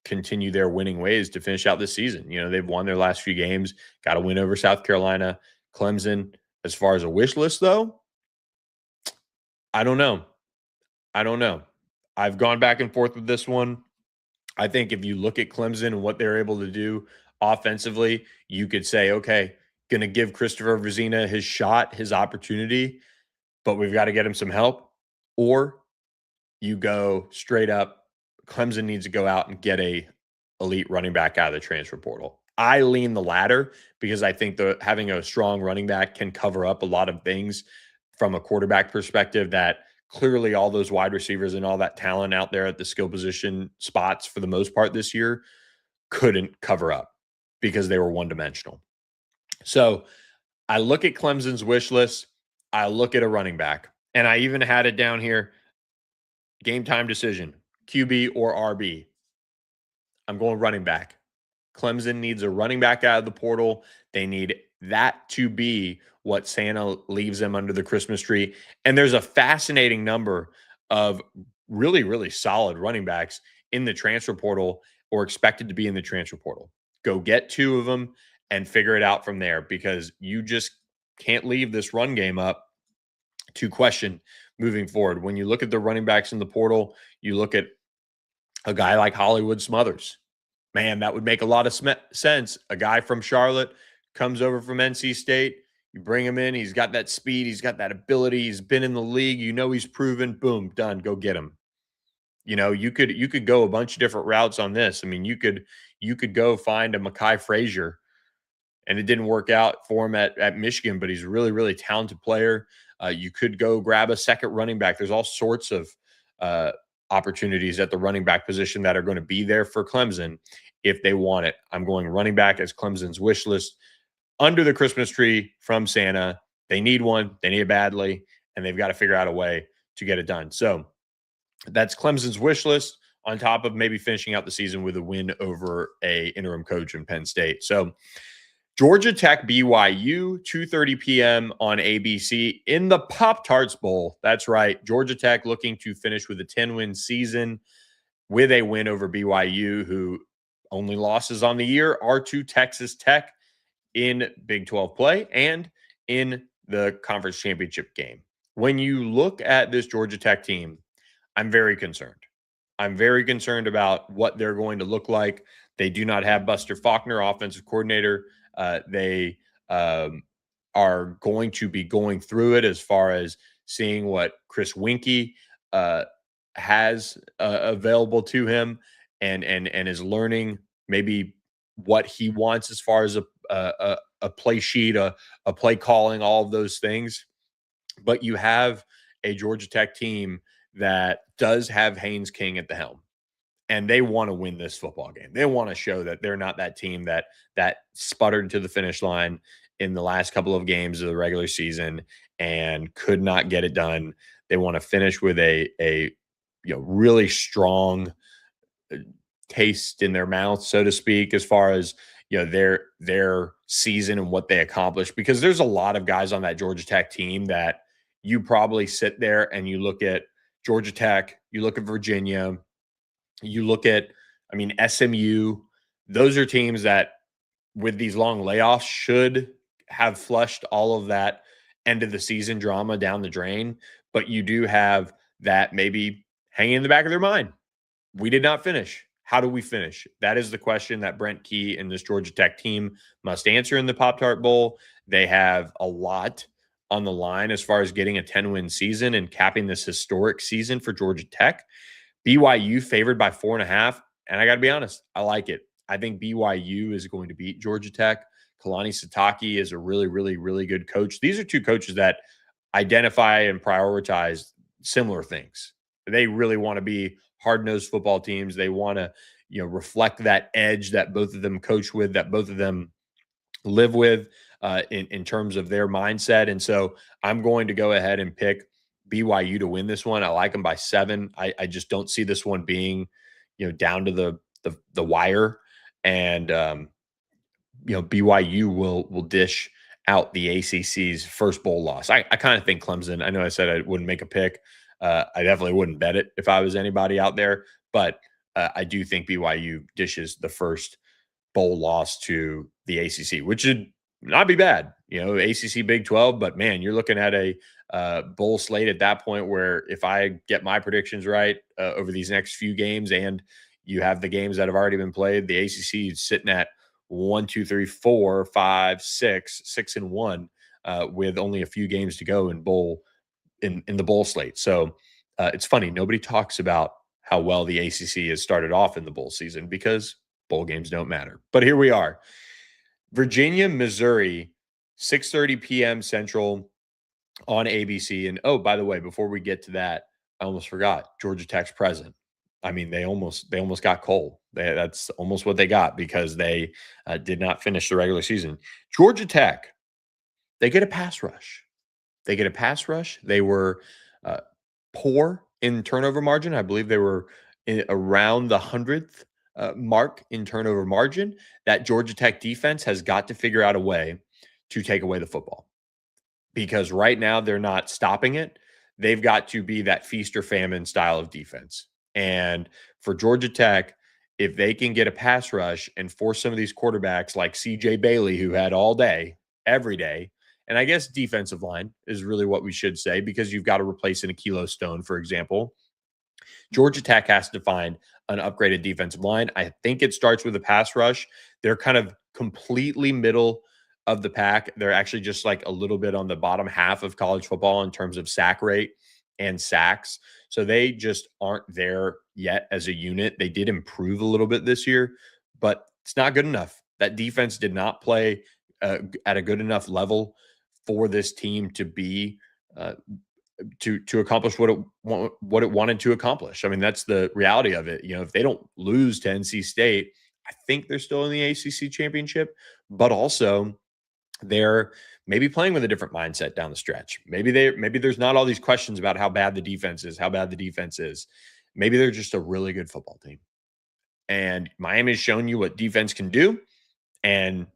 A: continue their winning ways to finish out this season. They've won their last few games, got a win over South Carolina. Clemson, as far as a wish list, though, I don't know. I've gone back and forth with this one. I think if you look at Clemson and what they're able to do offensively, you could say, okay, going to give Christopher Vizina his shot, his opportunity, but we've got to get him some help. or you go straight up. Clemson needs to go out and get a elite running back out of the transfer portal. I lean the latter because I think having a strong running back can cover up a lot of things from a quarterback perspective that clearly all those wide receivers and all that talent out there at the skill position spots for the most part this year couldn't cover up because they were one dimensional. So I look at Clemson's wish list. I look at a running back, and I even had it down here: game time decision, QB or RB. I'm going running back. Clemson needs a running back out of the portal. They need that to be what Santa leaves them under the Christmas tree. And there's a fascinating number of really, really solid running backs in the transfer portal or expected to be in the transfer portal. Go get 2 of them and figure it out from there, because you just can't leave this run game up to question moving forward. When you look at the running backs in the portal, you look at a guy like Hollywood Smothers. Man, that would make a lot of sense. A guy from Charlotte comes over from NC State. You bring him in. He's got that speed. He's got that ability. He's been in the league. You know he's proven. Boom, done. Go get him. You know, you could go a bunch of different routes on this. I mean, you could go find a Mekhi Frazier, and it didn't work out for him at Michigan, but he's a really, really talented player. You could go grab a second running back. There's all sorts of opportunities at the running back position that are going to be there for Clemson if they want it. I'm going running back as Clemson's wish list under the Christmas tree from Santa. They need one. They need it badly, and they've got to figure out a way to get it done. So that's Clemson's wish list, on top of maybe finishing out the season with a win over a interim coach in Penn State. So Georgia Tech, BYU, 2:30 p.m. on ABC in the Pop-Tarts Bowl. That's right. Georgia Tech looking to finish with a 10-win season with a win over BYU, who only losses on the year are to Texas Tech in Big 12 play and in the conference championship game. When you look at this Georgia Tech team, I'm very concerned. I'm very concerned about what they're going to look like. They do not have Buster Faulkner, offensive coordinator. They are going to be going through it as far as seeing what Chris Winkie has available to him, and is learning maybe what he wants as far as a play sheet, a play calling, all of those things. But you have a Georgia Tech team that does have Haynes King at the helm, and they want to win this football game. They want to show that they're not that team that sputtered to the finish line in the last couple of games of the regular season and could not get it done. They want to finish with a really strong taste in their mouth, so to speak, as far as their season and what they accomplished. Because there's a lot of guys on that Georgia Tech team that you probably sit there and you look at Georgia Tech, you look at Virginia, you look at, SMU. Those are teams that, with these long layoffs, should have flushed all of that end of the season drama down the drain. But you do have that maybe hanging in the back of their mind. We did not finish. How do we finish? That is the question that Brent Key and this Georgia Tech team must answer in the Pop-Tart Bowl. They have a lot on the line as far as getting a 10-win season and capping this historic season for Georgia Tech. BYU favored by 4.5. And I got to be honest, I like it. I think BYU is going to beat Georgia Tech. Kalani Sitake is a really, really, really good coach. These are two coaches that identify and prioritize similar things. They really want to be hard-nosed football teams. They want to, reflect that edge that both of them coach with, that both of them live with in terms of their mindset. And so I'm going to go ahead and pick BYU to win this one. I like them by 7. I just don't see this one being, down to the wire. And BYU will dish out the ACC's first bowl loss. I kind of think Clemson. I know I said I wouldn't make a pick. I definitely wouldn't bet it if I was anybody out there. But I do think BYU dishes the first bowl loss to the ACC, which would not be bad. ACC Big 12, but man, you're looking at a bowl slate at that point where, if I get my predictions right over these next few games, and you have the games that have already been played, the ACC is sitting at 1, 2, 3, 4, 5, 6, 6-1 with only a few games to go in the bowl slate. So It's funny, nobody talks about how well the ACC has started off in the bowl season because bowl games don't matter. But here we are. Virginia, Missouri, 6:30 p.m. Central on ABC. And oh, by the way, before we get to that, I almost forgot Georgia Tech's present. I mean, they almost got cold. That's almost what they got because they did not finish the regular season. Georgia Tech, they get a pass rush. They get a pass rush. They were uh, poor in turnover margin. I believe they were around the 100th mark in turnover margin. That Georgia Tech defense has got to figure out a way to take away the football because right now they're not stopping it. They've got to be that feast or famine style of defense. And for Georgia Tech, if they can get a pass rush and force some of these quarterbacks like CJ Bailey, who had all day, every day, and I guess defensive line is really what we should say because you've got to replace an Achilles Stone, for example. Georgia Tech has to find an upgraded defensive line. I think it starts with a pass rush. They're kind of completely middle of the pack. They're actually just like a little bit on the bottom half of college football in terms of sack rate and sacks. So they just aren't there yet as a unit. They did improve a little bit this year, but it's not good enough. That defense did not play at a good enough level for this team to be uh, to accomplish what it wanted to accomplish. I mean, that's the reality of it. You know, if they don't lose to NC State, I think they're still in the ACC championship, but also they're maybe playing with a different mindset down the stretch. Maybe there's not all these questions about how bad the defense is, how bad the defense is. Maybe they're just a really good football team. And Miami's shown you what defense can do. And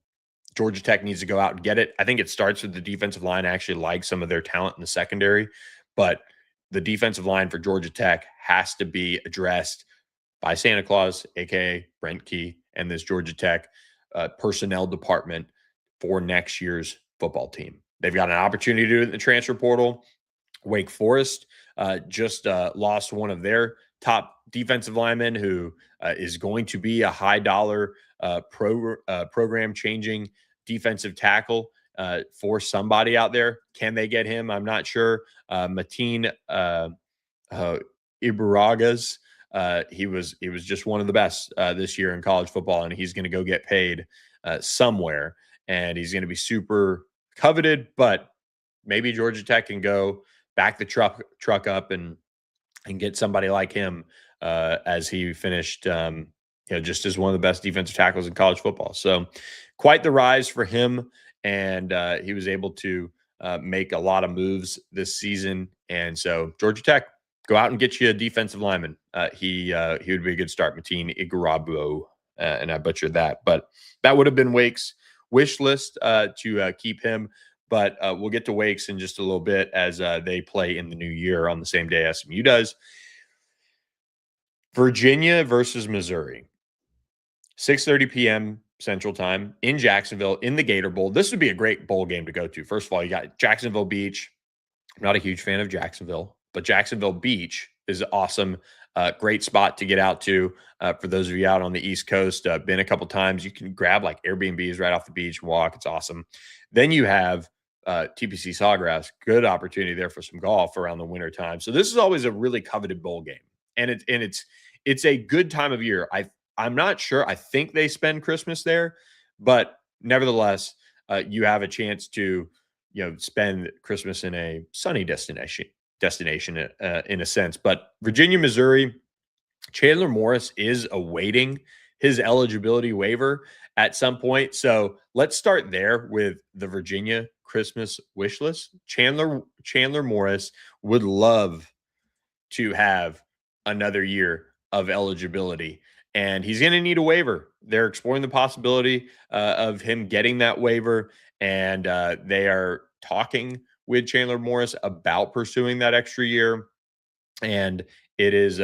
A: Georgia Tech needs to go out and get it. I think it starts with the defensive line. I actually like some of their talent in the secondary, but the defensive line for Georgia Tech has to be addressed by Santa Claus, aka Brent Key, and this Georgia Tech personnel department for next year's football team. They've got an opportunity to do it in the transfer portal. Wake Forest just lost one of their top defensive linemen who is going to be a high dollar program changing defensive tackle for somebody out there. Can they get him? I'm not sure. Mateen Ibarragas. He was just one of the best this year in college football, and he's going to go get paid somewhere, and he's going to be super coveted. But maybe Georgia Tech can go back the truck up and get somebody like him as he finished, just as one of the best defensive tackles in college football. So quite the rise for him, and he was able to make a lot of moves this season. And so Georgia Tech, go out and get you a defensive lineman. He would be a good start, Mateen Igarabo, and I butchered that, but that would have been Wake's wish list to keep him. But we'll get to Wake's in just a little bit as they play in the new year on the same day SMU does. Virginia versus Missouri, 6:30 p.m. Central Time in Jacksonville in the Gator Bowl. This would be a great bowl game to go to. First of all, you got Jacksonville Beach. I'm not a huge fan of Jacksonville, but Jacksonville Beach is awesome. Great spot to get out to. For those of you out on the East Coast, been a couple times. You can grab like Airbnbs right off the beach and walk. It's awesome. Then you have TPC Sawgrass. Good opportunity there for some golf around the winter time. So this is always a really coveted bowl game, and it's a good time of year. I'm not sure. I think they spend Christmas there, but nevertheless, you have a chance to spend Christmas in a sunny destination in a sense. But Virginia, Missouri, Chandler Morris is awaiting his eligibility waiver at some point. So let's start there with the Virginia Christmas wish list. Chandler Morris would love to have another year of eligibility, and he's going to need a waiver. They're exploring the possibility of him getting that waiver, and they are talking with Chandler Morris about pursuing that extra year. And it is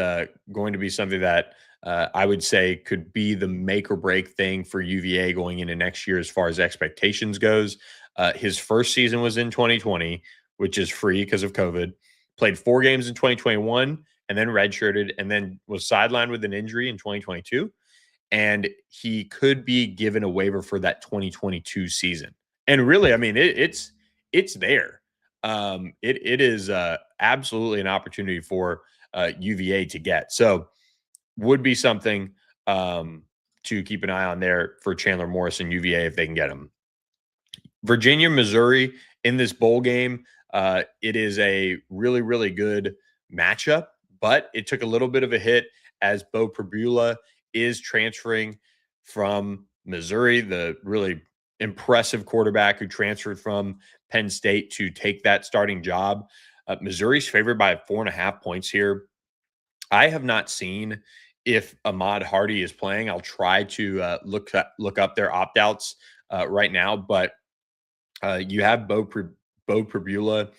A: going to be something that I would say could be the make or break thing for UVA going into next year as far as expectations goes. His first season was in 2020, which is free because of COVID. Played 4 games in 2021 and then redshirted and then was sidelined with an injury in 2022. And he could be given a waiver for that 2022 season. And really, I mean, it's there. it is absolutely an opportunity for UVA to get. So would be something to keep an eye on there for Chandler Morris and UVA if they can get him. Virginia, Missouri in this bowl game. It is a really, really good matchup, but it took a little bit of a hit as Bo Prabula is transferring from Missouri, the really impressive quarterback who transferred from Penn State to take that starting job. Missouri's favored by 4.5 points here. I have not seen if Ahmad Hardy is playing. I'll try to look up their opt outs right now, but you have Bo Prabula,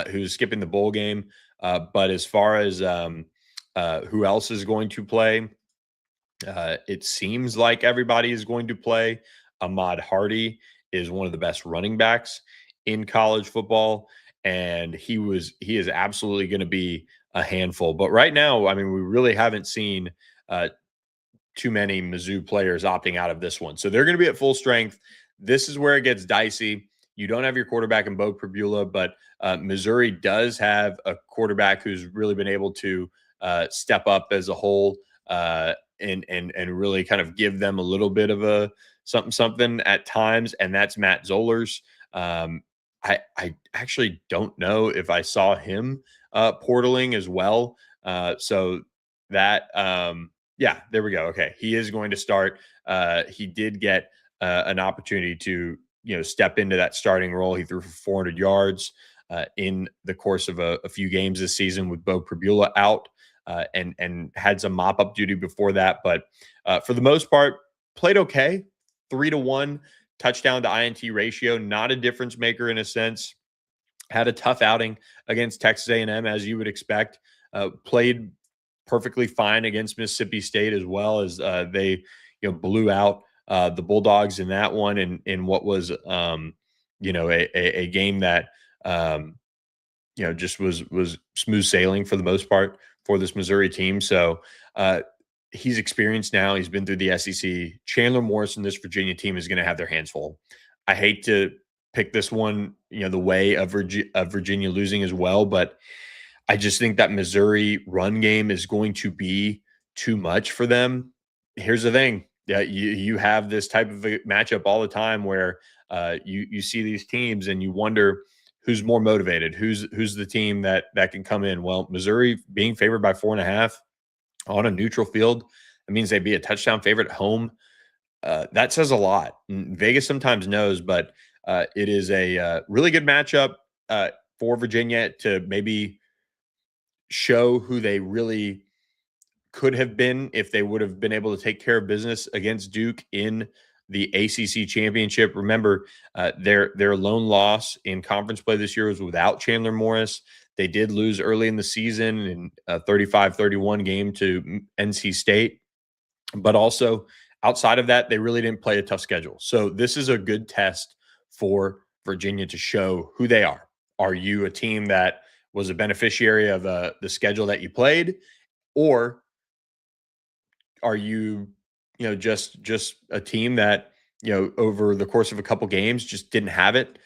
A: who's skipping the bowl game. But as far as who else is going to play, it seems like everybody is going to play. Ahmad Hardy is one of the best running backs in college football, and he is absolutely going to be a handful. But right now, I mean, we really haven't seen too many Mizzou players opting out of this one, so they're going to be at full strength. This is where it gets dicey. You don't have your quarterback in Bo Prabula, but Missouri does have a quarterback who's really been able to step up as a whole and really kind of give them a little bit of a something at times, and that's Matt Zollers. I actually don't know if I saw him portaling as well. So that yeah, there we go. Okay, he is going to start. He did get an opportunity to step into that starting role. He threw for 400 yards in the course of a few games this season with Bo Prabula out, and had some mop up duty before that. But for the most part, played okay. 3-1 touchdown to INT ratio, not a difference maker in a sense. Had a tough outing against Texas A&M, as you would expect. Played perfectly fine against Mississippi State as well, as they blew out the Bulldogs in that one, in what was a game that just was smooth sailing for the most part for this Missouri team. So he's experienced now. He's been through the SEC. Chandler Morris and this Virginia team is going to have their hands full. I hate to pick this one, the way of Virginia losing as well, but I just think that Missouri run game is going to be too much for them. Here's the thing. Yeah, you have this type of a matchup all the time where you see these teams and you wonder who's more motivated, who's the team that can come in. Well, Missouri being favored by 4.5 on a neutral field, it means they'd be a touchdown favorite at home. That says a lot. Vegas sometimes knows, but it is a really good matchup for Virginia to maybe show who they really could have been if they would have been able to take care of business against Duke in the ACC championship. Remember, their lone loss in conference play this year was without Chandler Morris. They did lose early in the season in a 35-31 game to NC State, but also outside of that, they really didn't play a tough schedule. So this is a good test for Virginia to show who they are. Are you a team that was a beneficiary of the schedule that you played, or are you, just a team that, over the course of a couple games just didn't have it,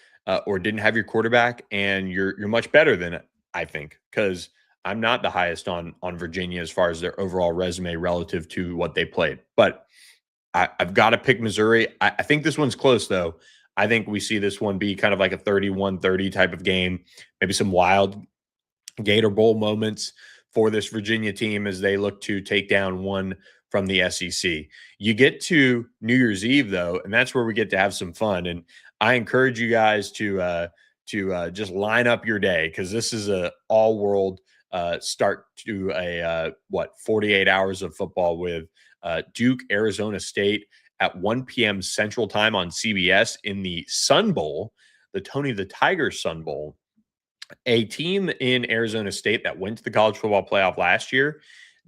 A: or didn't have your quarterback, and you're much better than it, I think, because I'm not the highest on Virginia as far as their overall resume relative to what they played. But I've got to pick Missouri. I think this one's close, though. I think we see this one be kind of like a 31-30 type of game, maybe some wild Gator Bowl moments for this Virginia team as they look to take down one from the SEC. You get to New Year's Eve, though, and that's where we get to have some fun. And I encourage you guys to just line up your day, because this is a all-world start to a 48 hours of football with Duke, Arizona State at 1 p.m. Central Time on CBS in the Sun Bowl, the Tony the Tiger Sun Bowl. A team in Arizona State that went to the college football playoff last year,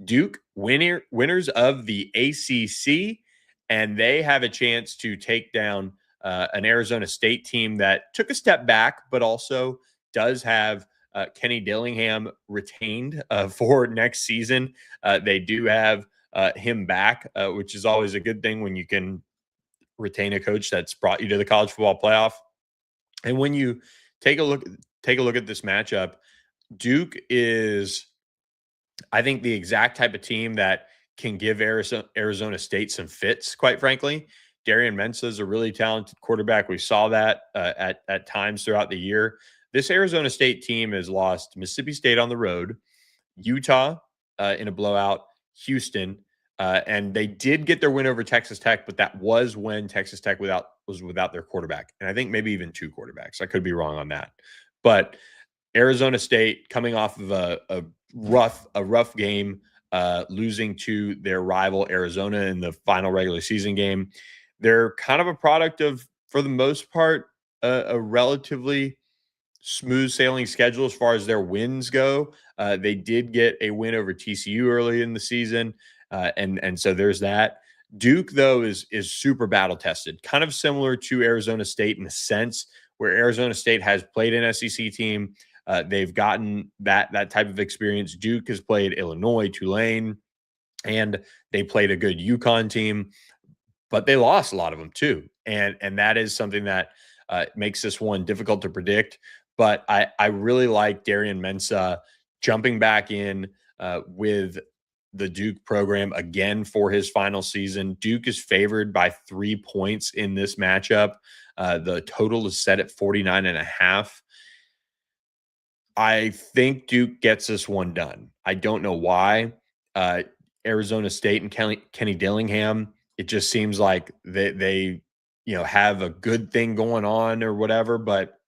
A: Duke, winners of the ACC, and they have a chance to take down an Arizona State team that took a step back, but also does have Kenny Dillingham retained for next season. They do have him back, which is always a good thing when you can retain a coach that's brought you to the college football playoff. And when you take a look take a look at this matchup. Duke is, I think, the exact type of team that can give Arizona State some fits, quite frankly. Darian Mensah is a really talented quarterback. We saw that at times throughout the year. This Arizona State team has lost Mississippi State on the road, Utah in a blowout, Houston, and they did get their win over Texas Tech, but that was when Texas Tech was without their quarterback, and I think maybe even two quarterbacks. I could be wrong on that, but Arizona State coming off of a rough game, losing to their rival Arizona in the final regular season game. They're kind of a product of, for the most part, a relatively smooth sailing schedule as far as their wins go. They did get a win over TCU early in the season, and so there's that. Duke, though, is super battle tested, kind of similar to Arizona State in a sense, where Arizona State has played an SEC team. They've gotten that type of experience. Duke has played Illinois, Tulane, and they played a good UConn team, but they lost a lot of them too. And that is something that makes this one difficult to predict. But I really like Darian Mensah jumping back in with the Duke program again for his final season. Duke is favored by 3 points in this matchup. The total is set at 49.5. I think Duke gets this one done. I don't know why. Arizona State and Kenny Dillingham, it just seems like they have a good thing going on or whatever. But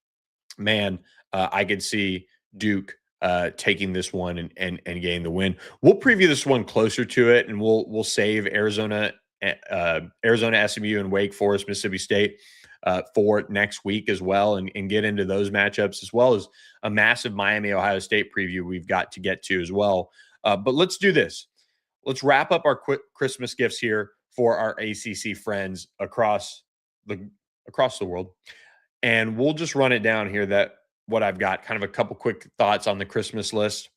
A: man, I could see Duke taking this one and getting the win. We'll preview this one closer to it, and we'll save Arizona, SMU, and Wake Forest, Mississippi State for next week as well, and get into those matchups, as well as a massive Miami Ohio State preview we've got to get to as well. But let's do this. Let's wrap up our quick Christmas gifts here for our ACC friends across the world. And we'll just run it down here, that what I've got, kind of a couple quick thoughts on the Christmas list.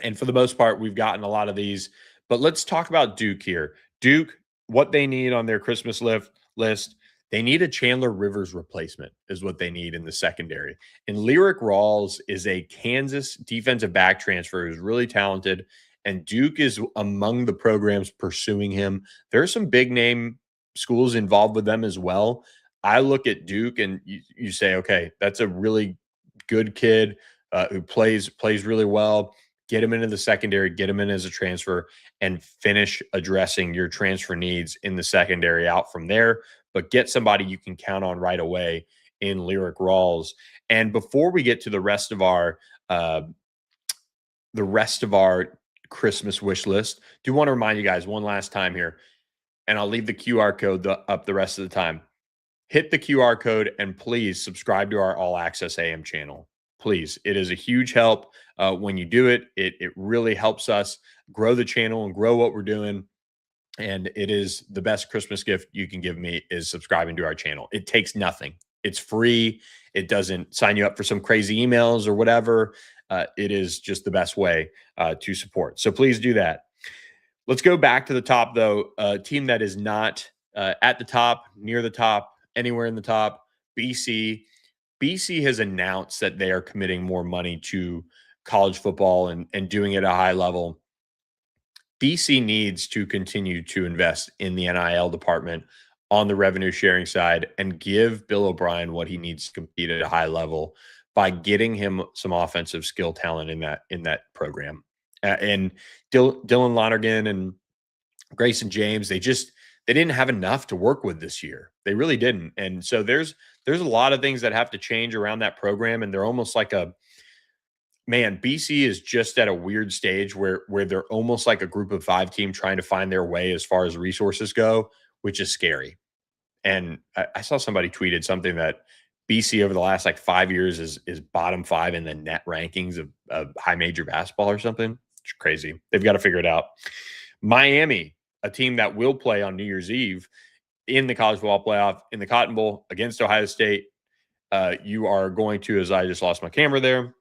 A: And for the most part, we've gotten a lot of these, but let's talk about Duke here. Duke, what they need on their Christmas list, they need a Chandler Rivers replacement is what they need in the secondary. And Lyric Rawls is a Kansas defensive back transfer who's really talented, and Duke is among the programs pursuing him. There are some big name schools involved with them as well. I look at Duke and you say, okay, that's a really good kid who plays really well. Get him into the secondary, get him in as a transfer, and finish addressing your transfer needs in the secondary out from there. But get somebody you can count on right away in Lyric Rawls. And before we get to the rest of our Christmas wish list, do want to remind you guys one last time here, and I'll leave the QR code up the rest of the time. Hit the QR code and please subscribe to our All Access AM channel. Please, it is a huge help when you do it. It really helps us grow the channel and grow what we're doing. And it is the best Christmas gift you can give me, is subscribing to our channel. It takes nothing. It's free. It doesn't sign you up for some crazy emails or whatever. It is just the best way to support. So please do that. Let's go back to the top, though. A team that is not at the top, near the top, anywhere in the top, BC. BC has announced that they are committing more money to college football and doing it at a high level. BC needs to continue to invest in the NIL department on the revenue sharing side and give Bill O'Brien what he needs to compete at a high level by getting him some offensive skill talent in that program. And Dylan Lonergan and Grayson James, they didn't have enough to work with this year. They really didn't. And so there's a lot of things that have to change around that program, and they're almost like BC is just at a weird stage where they're almost like a group of 5 team trying to find their way as far as resources go, which is scary. And I saw somebody tweeted something that BC over the last 5 years is bottom 5 in the net rankings of high major basketball or something. It's crazy. They've got to figure it out. Miami, a team that will play on New Year's Eve in the college football playoff in the Cotton Bowl against Ohio State. You are going to, as I just lost my camera there,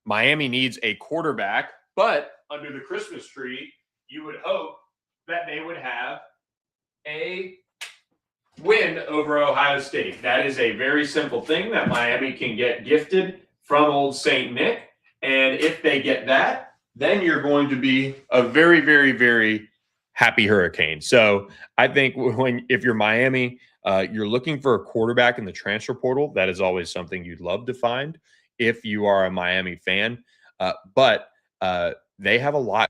A: Miami needs a quarterback, but under the Christmas tree, you would hope that they would have a win over Ohio State. That is a very simple thing that Miami can get gifted from Old St. Nick. And if they get that, then you're going to be a very, very, very happy Hurricane. So I think if you're Miami, you're looking for a quarterback in the transfer portal. That is always something you'd love to find if you are a Miami fan. But they have a lot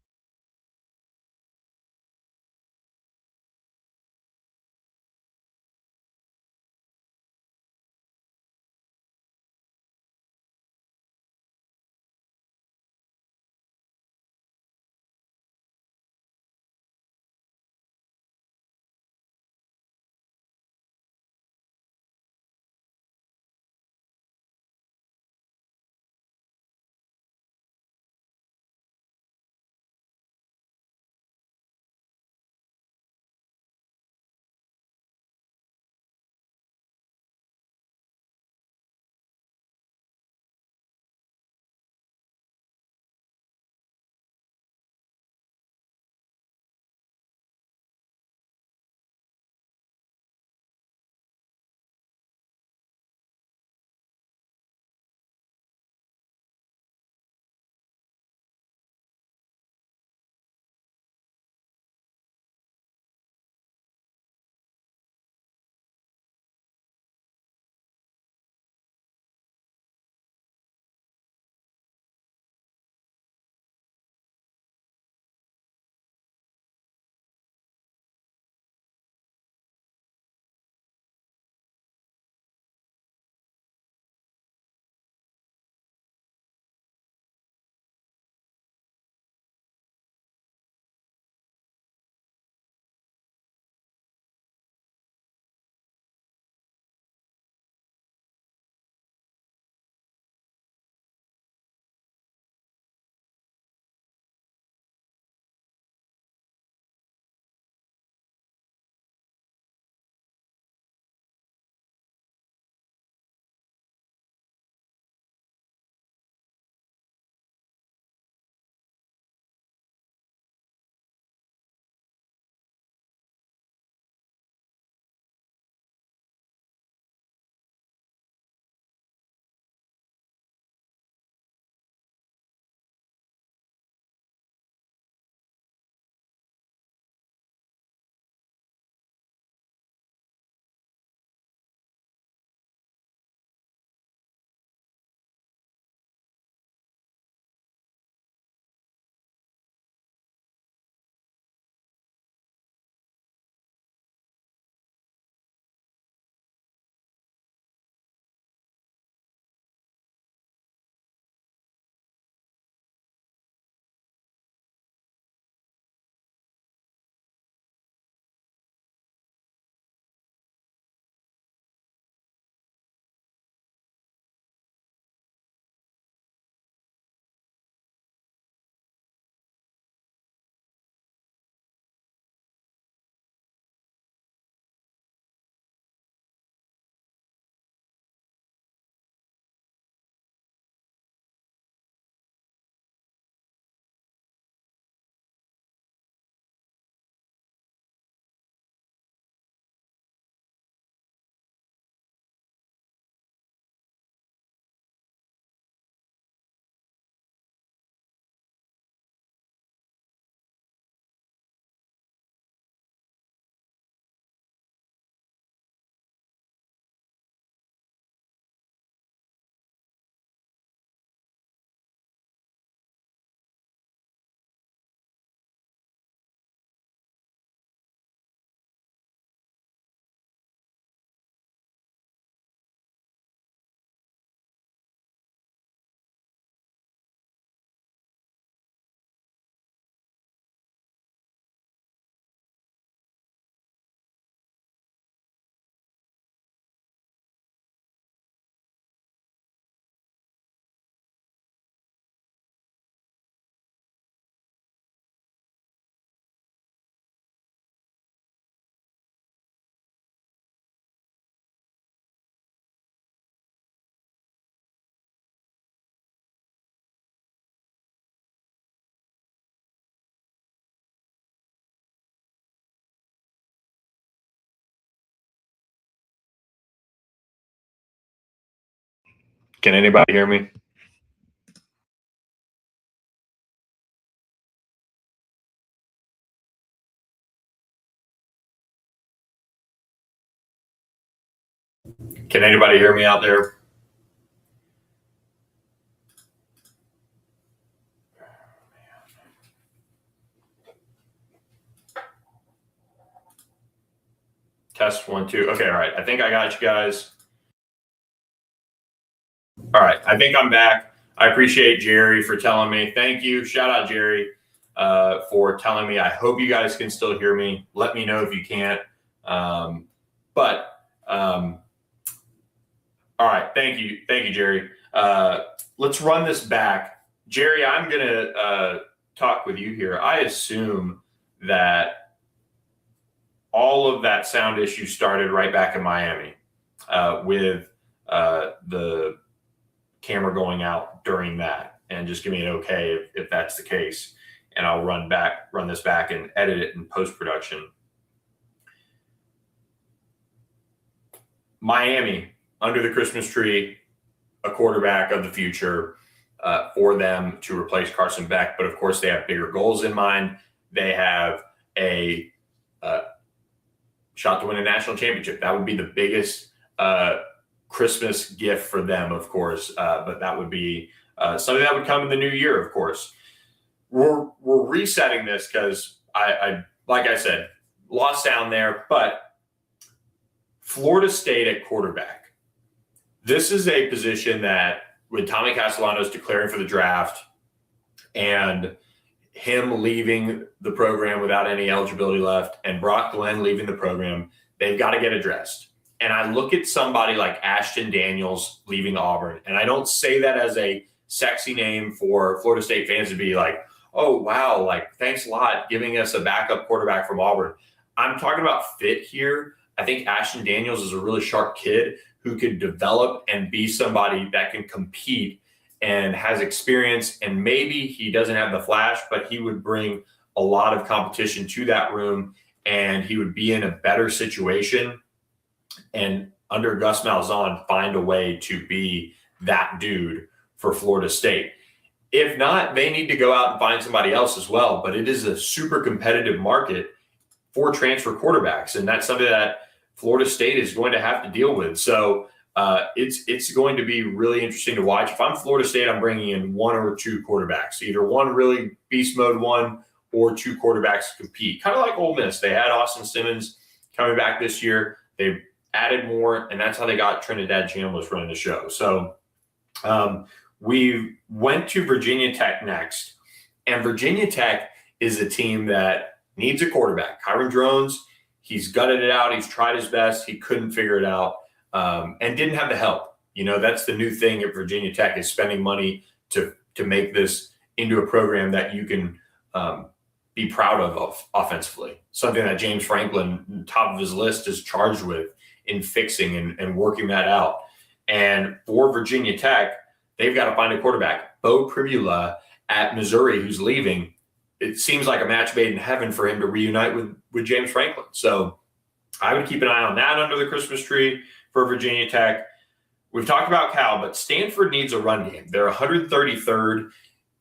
A: Can anybody hear me? Can anybody hear me out there? Test 1, 2. Okay, all right. I think I got you guys. All right. I think I'm back. I appreciate Jerry for telling me. Thank you. Shout out Jerry for telling me. I hope you guys can still hear me. Let me know if you can't. All right. Thank you. Thank you, Jerry. Let's run this back. Jerry, I'm going to talk with you here. I assume that all of that sound issue started right back in Miami with the camera going out during that, and just give me an okay if that's the case, and I'll run this back and edit it in post-production. Miami, under the Christmas tree, a quarterback of the future for them to replace Carson Beck. But of course, they have bigger goals in mind. They have a shot to win a national championship. That would be the biggest Christmas gift for them, of course. But that would be something that would come in the new year, of course. We're resetting this because I like I said, lost sound there, but Florida State at quarterback. This is a position that with Tommy Castellanos declaring for the draft and him leaving the program without any eligibility left and Brock Glenn leaving the program, they've got to get addressed. And I look at somebody like Ashton Daniels leaving Auburn, and I don't say that as a sexy name for Florida State fans to be like, oh, wow, like, thanks a lot giving us a backup quarterback from Auburn. I'm talking about fit here. I think Ashton Daniels is a really sharp kid who could develop and be somebody that can compete and has experience. And maybe he doesn't have the flash, but he would bring a lot of competition to that room, and he would be in a better situation. And under Gus Malzahn, find a way to be that dude for Florida State. If not, they need to go out and find somebody else as well. But it is a super competitive market for transfer quarterbacks, and that's something that Florida State is going to have to deal with. So it's going to be really interesting to watch. If I'm Florida State, I'm bringing in one or two quarterbacks, either one really beast mode one or two quarterbacks to compete. Kind of like Ole Miss. They had Austin Simmons coming back this year. They added more, and that's how they got Trinidad Chambliss running the show. So we went to Virginia Tech next, and Virginia Tech is a team that needs a quarterback. Kyron Drones, he's gutted it out. He's tried his best. He couldn't figure it out and didn't have the help. You know, that's the new thing at Virginia Tech is spending money to make this into a program that you can be proud of offensively, something that James Franklin, top of his list, is charged with in fixing and working that out. And for Virginia Tech, they've got to find a quarterback. Bo Pribula at Missouri, who's leaving, it seems like a match made in heaven for him to reunite with James Franklin. So I would keep an eye on that under the Christmas tree for Virginia Tech. We've talked about Cal, but Stanford needs a run game. They're 133rd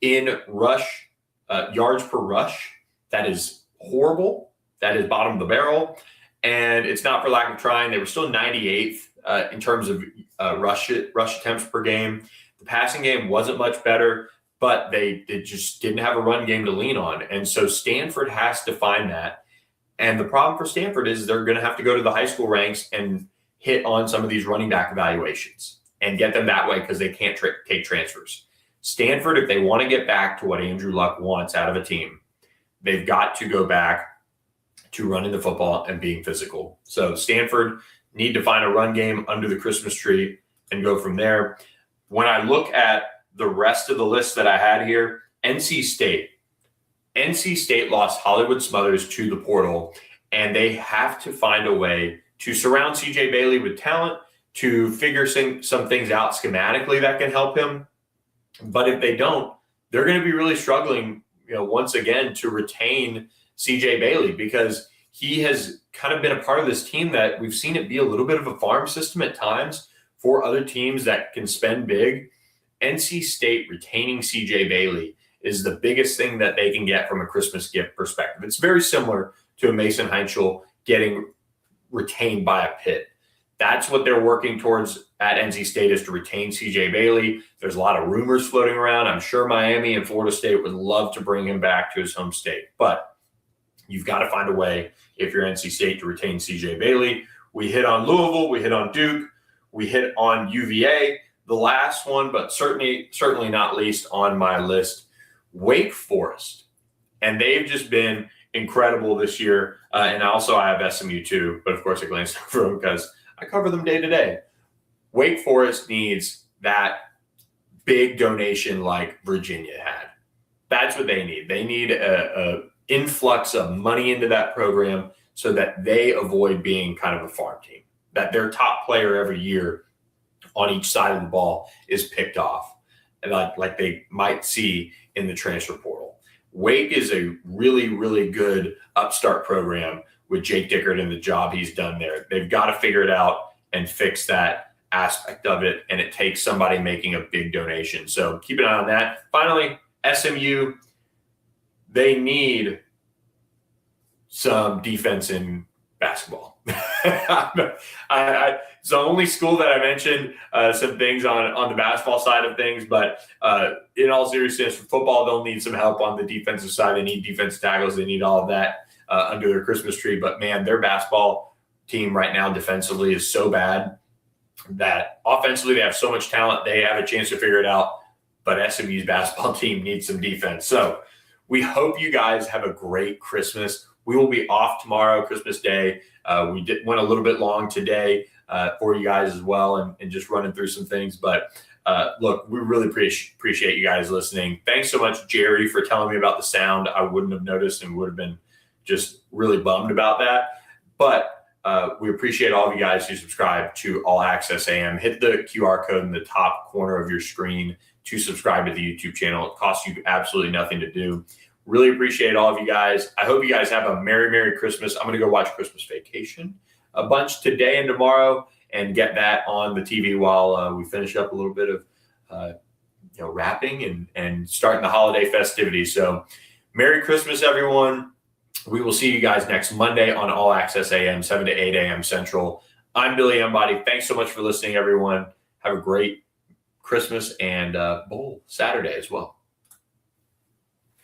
A: in rush yards per rush. That is horrible. That is bottom of the barrel. And it's not for lack of trying. They were still 98th in terms of rush attempts per game. The passing game wasn't much better, but they just didn't have a run game to lean on. And so Stanford has to find that. And the problem for Stanford is they're going to have to go to the high school ranks and hit on some of these running back evaluations and get them that way because they can't take transfers. Stanford, if they want to get back to what Andrew Luck wants out of a team, they've got to go back to running the football and being physical. So Stanford need to find a run game under the Christmas tree and go from there. When I look at the rest of the list that I had here, NC State lost Hollywood Smothers to the portal, and they have to find a way to surround CJ Bailey with talent, to figure some things out schematically that can help him. But if they don't, they're going to be really struggling, once again, to retain CJ Bailey, because he has kind of been a part of this team that we've seen it be a little bit of a farm system at times for other teams that can spend big, NC State retaining CJ Bailey is the biggest thing that they can get from a Christmas gift perspective. It's very similar to a Mason Heinschel getting retained by a Pitt. That's what they're working towards at NC State, is to retain CJ Bailey. There's a lot of rumors floating around. I'm sure Miami and Florida State would love to bring him back to his home state, but you've got to find a way, if you're NC State, to retain CJ Bailey. We hit on Louisville, we hit on Duke, we hit on UVA. The last one, but certainly not least on my list, Wake Forest. And they've just been incredible this year. And also I have SMU too, but of course I glanced over them because I cover them day to day. Wake Forest needs that big donation like Virginia had. That's what they need. They need a influx of money into that program so that they avoid being kind of a farm team, that their top player every year on each side of the ball is picked off, like they might see in the transfer portal. Wake is a really, really good upstart program with Jake Dickert and the job he's done there. They've got to figure it out and fix that aspect of it, and it takes somebody making a big donation. So keep an eye on that. Finally, SMU, they need some defense in basketball. It's the only school that I mentioned some things on the basketball side of things, but in all seriousness, for football, they'll need some help on the defensive side. They need defensive tackles. They need all of that under their Christmas tree. But, man, their basketball team right now defensively is so bad that offensively they have so much talent. They have a chance to figure it out, but SMU's basketball team needs some defense. So we hope you guys have a great Christmas. We will be off tomorrow, Christmas Day. We went a little bit long today for you guys as well, and just running through some things. But look, we really appreciate you guys listening. Thanks so much, Jerry, for telling me about the sound. I wouldn't have noticed and would have been just really bummed about that. But we appreciate all of you guys who subscribe to All Access AM. Hit the QR code in the top corner of your screen to subscribe to the YouTube channel. It costs you absolutely nothing to do. Really appreciate all of you guys. I hope you guys have a Merry, Merry Christmas. I'm going to go watch Christmas Vacation a bunch today and tomorrow and get that on the TV while we finish up a little bit of wrapping and starting the holiday festivities. So Merry Christmas, everyone. We will see you guys next Monday on All Access AM, 7 to 8 a.m. Central. I'm Billy Embody. Thanks so much for listening, everyone. Have a great Christmas and Bowl Saturday as well.